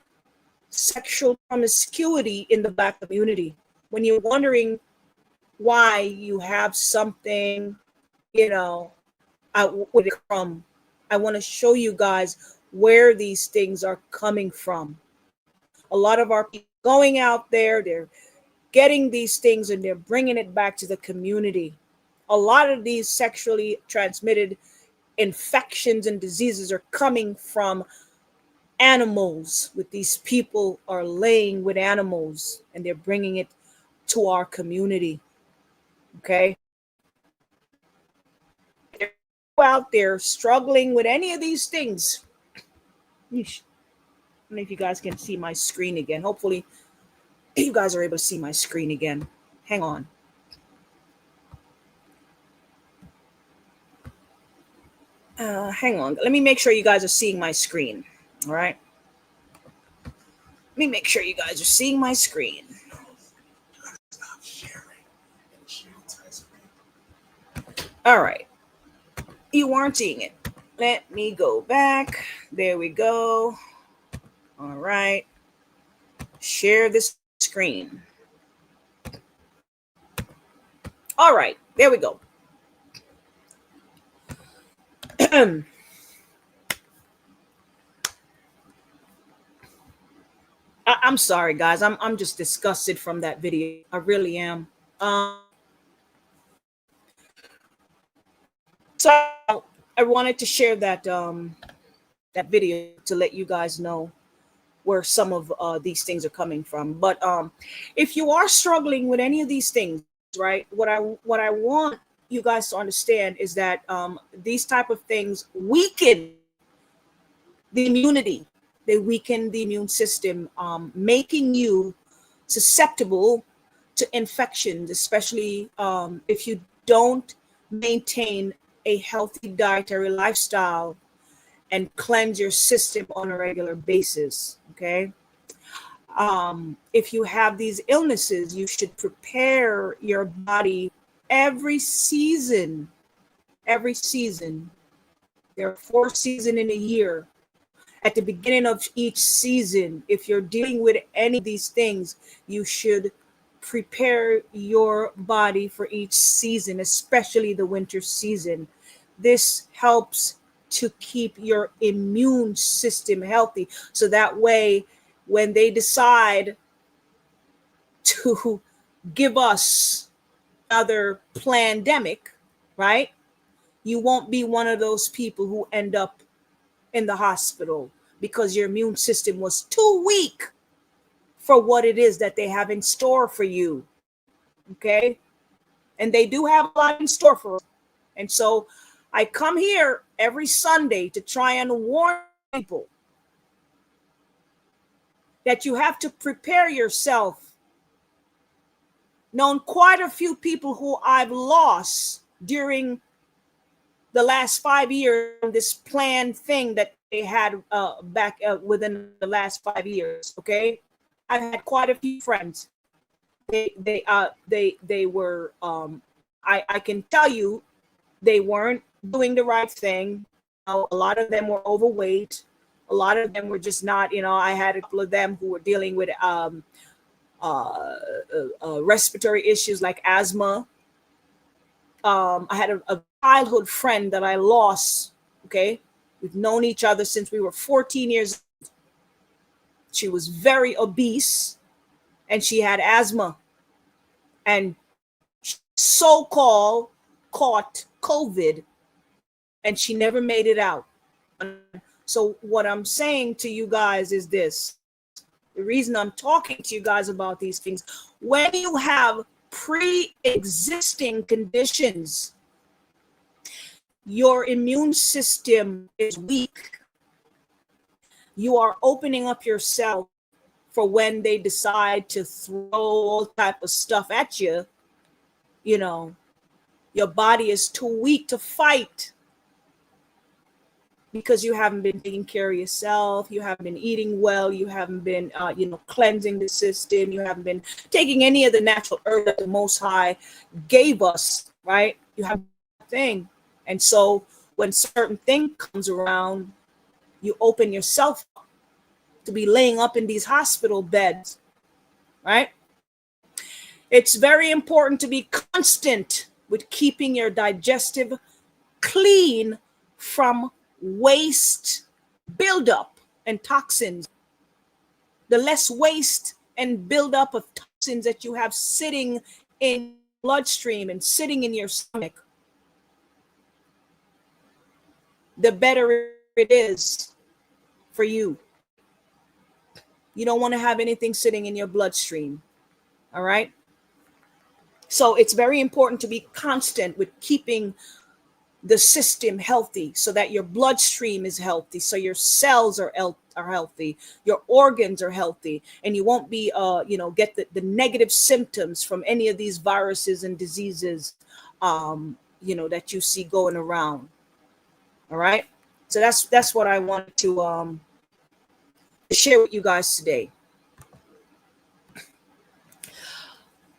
sexual promiscuity in the Black community. When you're wondering why you have something, from, I want to show you guys where these things are coming from. A lot of our people going out there, they're getting these things and they're bringing it back to the community. A lot of these sexually transmitted infections and diseases are coming from animals. With these people are laying with animals and they're bringing it to our community. Okay. They're out there struggling with any of these things. Yeesh. I don't know if you guys can see my screen again. Hopefully you guys are able to see my screen again. Hang on. Hang on. Let me make sure you guys are seeing my screen. All right. Let me make sure you guys are seeing my screen. All right. You weren't seeing it. Let me go back. There we go. All right. Share this screen. All right. There we go. I'm sorry, guys. I'm just disgusted from that video. I really am. So I wanted to share that that video to let you guys know where some of these things are coming from. But if you are struggling with any of these things, right? What I want you guys to understand is that these type of things weaken the immunity. They weaken the immune system, making you susceptible to infections, especially if you don't maintain a healthy dietary lifestyle and cleanse your system on a regular basis. Okay. If you have these illnesses, you should prepare your body every season. Every season. There are 4 seasons in a year. At the beginning of each season, if you're dealing with any of these things, you should prepare your body for each season, especially the winter season. This helps to keep your immune system healthy. So that way, when they decide to give us another pandemic, right? You won't be one of those people who end up in the hospital because your immune system was too weak for what it is that they have in store for you. Okay? And they do have a lot in store for us. And so I come here every Sunday to try and warn people that you have to prepare yourself. Known quite a few people who I've lost during the last 5 years, this planned thing that they had back within the last 5 years. Okay, I've had quite a few friends. They were I can tell you they weren't doing the right thing. A lot of them were overweight. A lot of them were just not. I had a couple of them who were dealing with respiratory issues like asthma. I had a childhood friend that I lost. Okay, we've known each other since we were 14 years old. She was very obese and she had asthma and she so-called caught COVID and she never made it out. So what I'm saying to you guys is this. The reason I'm talking to you guys about these things, when you have pre-existing conditions, your immune system is weak. You are opening up yourself for when they decide to throw all type of stuff at you. Your body is too weak to fight because you haven't been taking care of yourself. You haven't been eating well. You haven't been, cleansing the system. You haven't been taking any of the natural herbs that the Most High gave us, right? You have a thing. And so when certain thing comes around, you open yourself up to be laying up in these hospital beds, right? It's very important to be constant with keeping your digestive clean from waste buildup and toxins. The less waste and buildup of toxins that you have sitting in bloodstream and sitting in your stomach, the better it is for you. You don't want to have anything sitting in your bloodstream. All right. So it's very important to be constant with keeping the system healthy so that your bloodstream is healthy, so your cells are healthy, your organs are healthy, and you won't be get the negative symptoms from any of these viruses and diseases that you see going around. All right, so that's what I wanted to share with you guys today.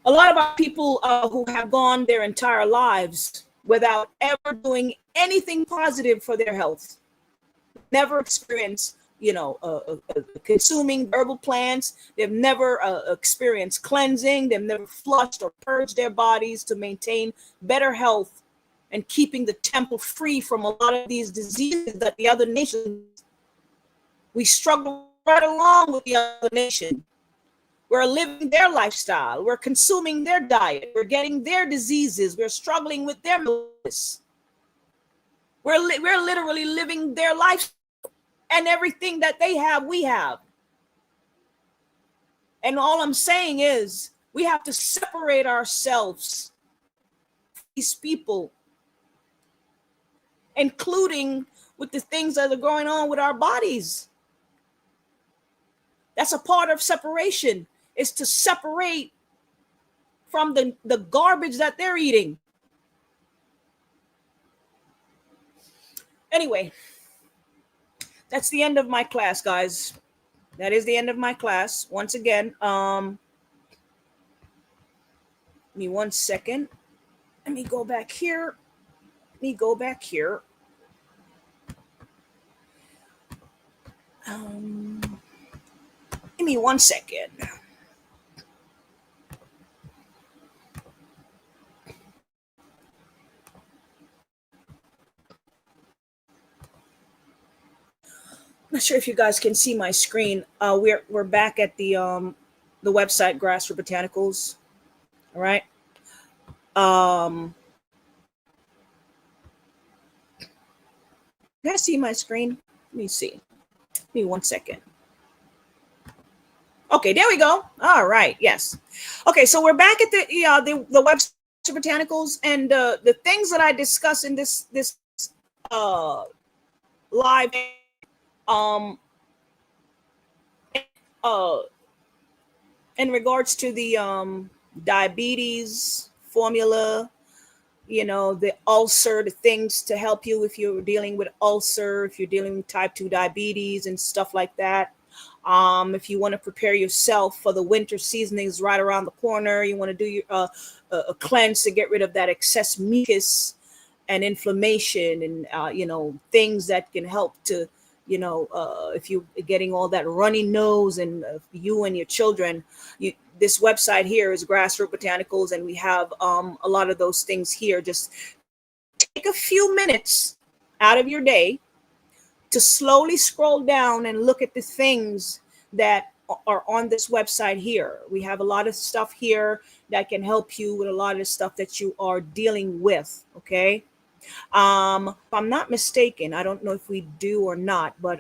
A lot of our people who have gone their entire lives without ever doing anything positive for their health. Never experienced, consuming herbal plants. They've never experienced cleansing. They've never flushed or purged their bodies to maintain better health and keeping the temple free from a lot of these diseases that the other nations, we struggle right along with the other nation. We're living their lifestyle. We're consuming their diet. We're getting their diseases. We're struggling with their illness. We're literally living their life, and everything that they have, we have. And all I'm saying is we have to separate ourselves from these people, including with the things that are going on with our bodies. That's a part of separation, is to separate from the garbage that they're eating. Anyway, that's the end of my class, guys. That is the end of my class. Once again, give me 1 second. Let me go back here. Give me 1 second. Not sure if you guys can see my screen. We're back at the website Grassroot Botanicals. All right. Can I see my screen? Let me see. Give me 1 second. Okay, there we go. All right. Yes. Okay, so we're back at the website Botanicals, and the things that I discuss in this live. In regards to the diabetes formula, the ulcer, the things to help you if you're dealing with ulcer, if you're dealing with type 2 diabetes and stuff like that. If you want to prepare yourself for the winter seasonings right around the corner, you want to do your a cleanse to get rid of that excess mucus and inflammation, and things that can help to if you're getting all that runny nose, and you and your children, this website here is Grassroot Botanicals, and we have a lot of those things here. Just take a few minutes out of your day to slowly scroll down and look at the things that are on this website here. We have a lot of stuff here that can help you with a lot of stuff that you are dealing with. Okay. If I'm not mistaken, I don't know if we do or not, but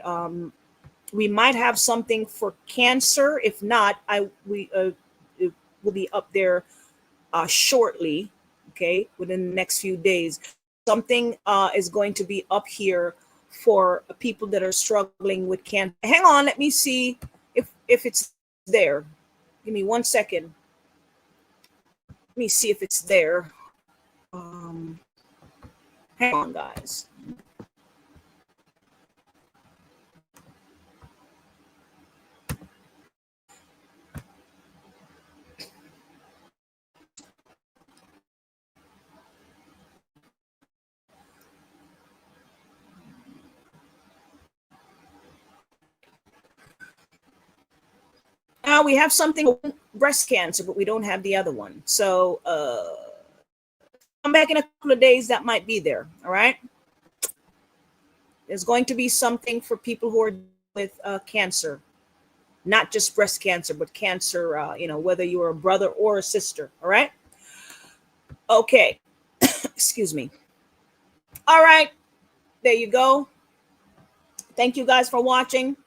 we might have something for cancer. If not, it will be up there shortly. Okay, within the next few days, something is going to be up here for people that are struggling with cancer. Hang on, let me see if it's there. Give me 1 second. Let me see if it's there. Hang on, guys. Now we have something, breast cancer, but we don't have the other one. So come back in a couple of days, that might be there. All right. There's going to be something for people who are with cancer, not just breast cancer, but cancer, whether you're a brother or a sister. All right. Okay. Excuse me. All right. There you go. Thank you guys for watching.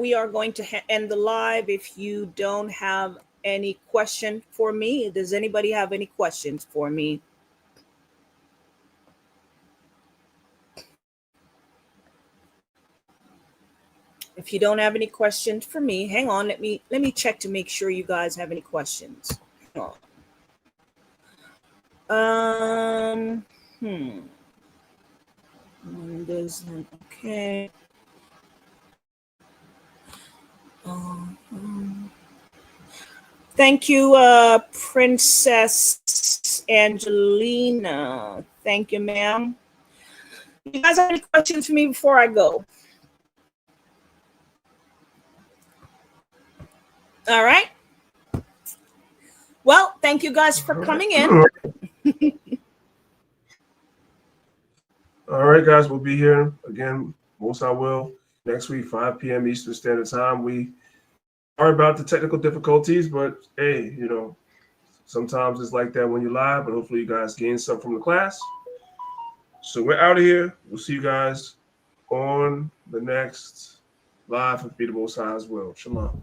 We are going to end the live. If you don't have any question for me, does anybody have any questions for me? If you don't have any questions for me, hang on. Let me check to make sure you guys have any questions. Hang on. Okay. Thank you, Princess Angelina. Thank you, ma'am. You guys have any questions for me before I go? All right. Well, thank you guys for coming in. All right, guys, we'll be here again. Most I will next week, 5 p.m. Eastern Standard Time. We are about the technical difficulties, but hey, you know, sometimes it's like that when you're live. But hopefully, you guys gain something from the class. So we're out of here. We'll see you guys on the next live and Be the Most High as well. Shalom.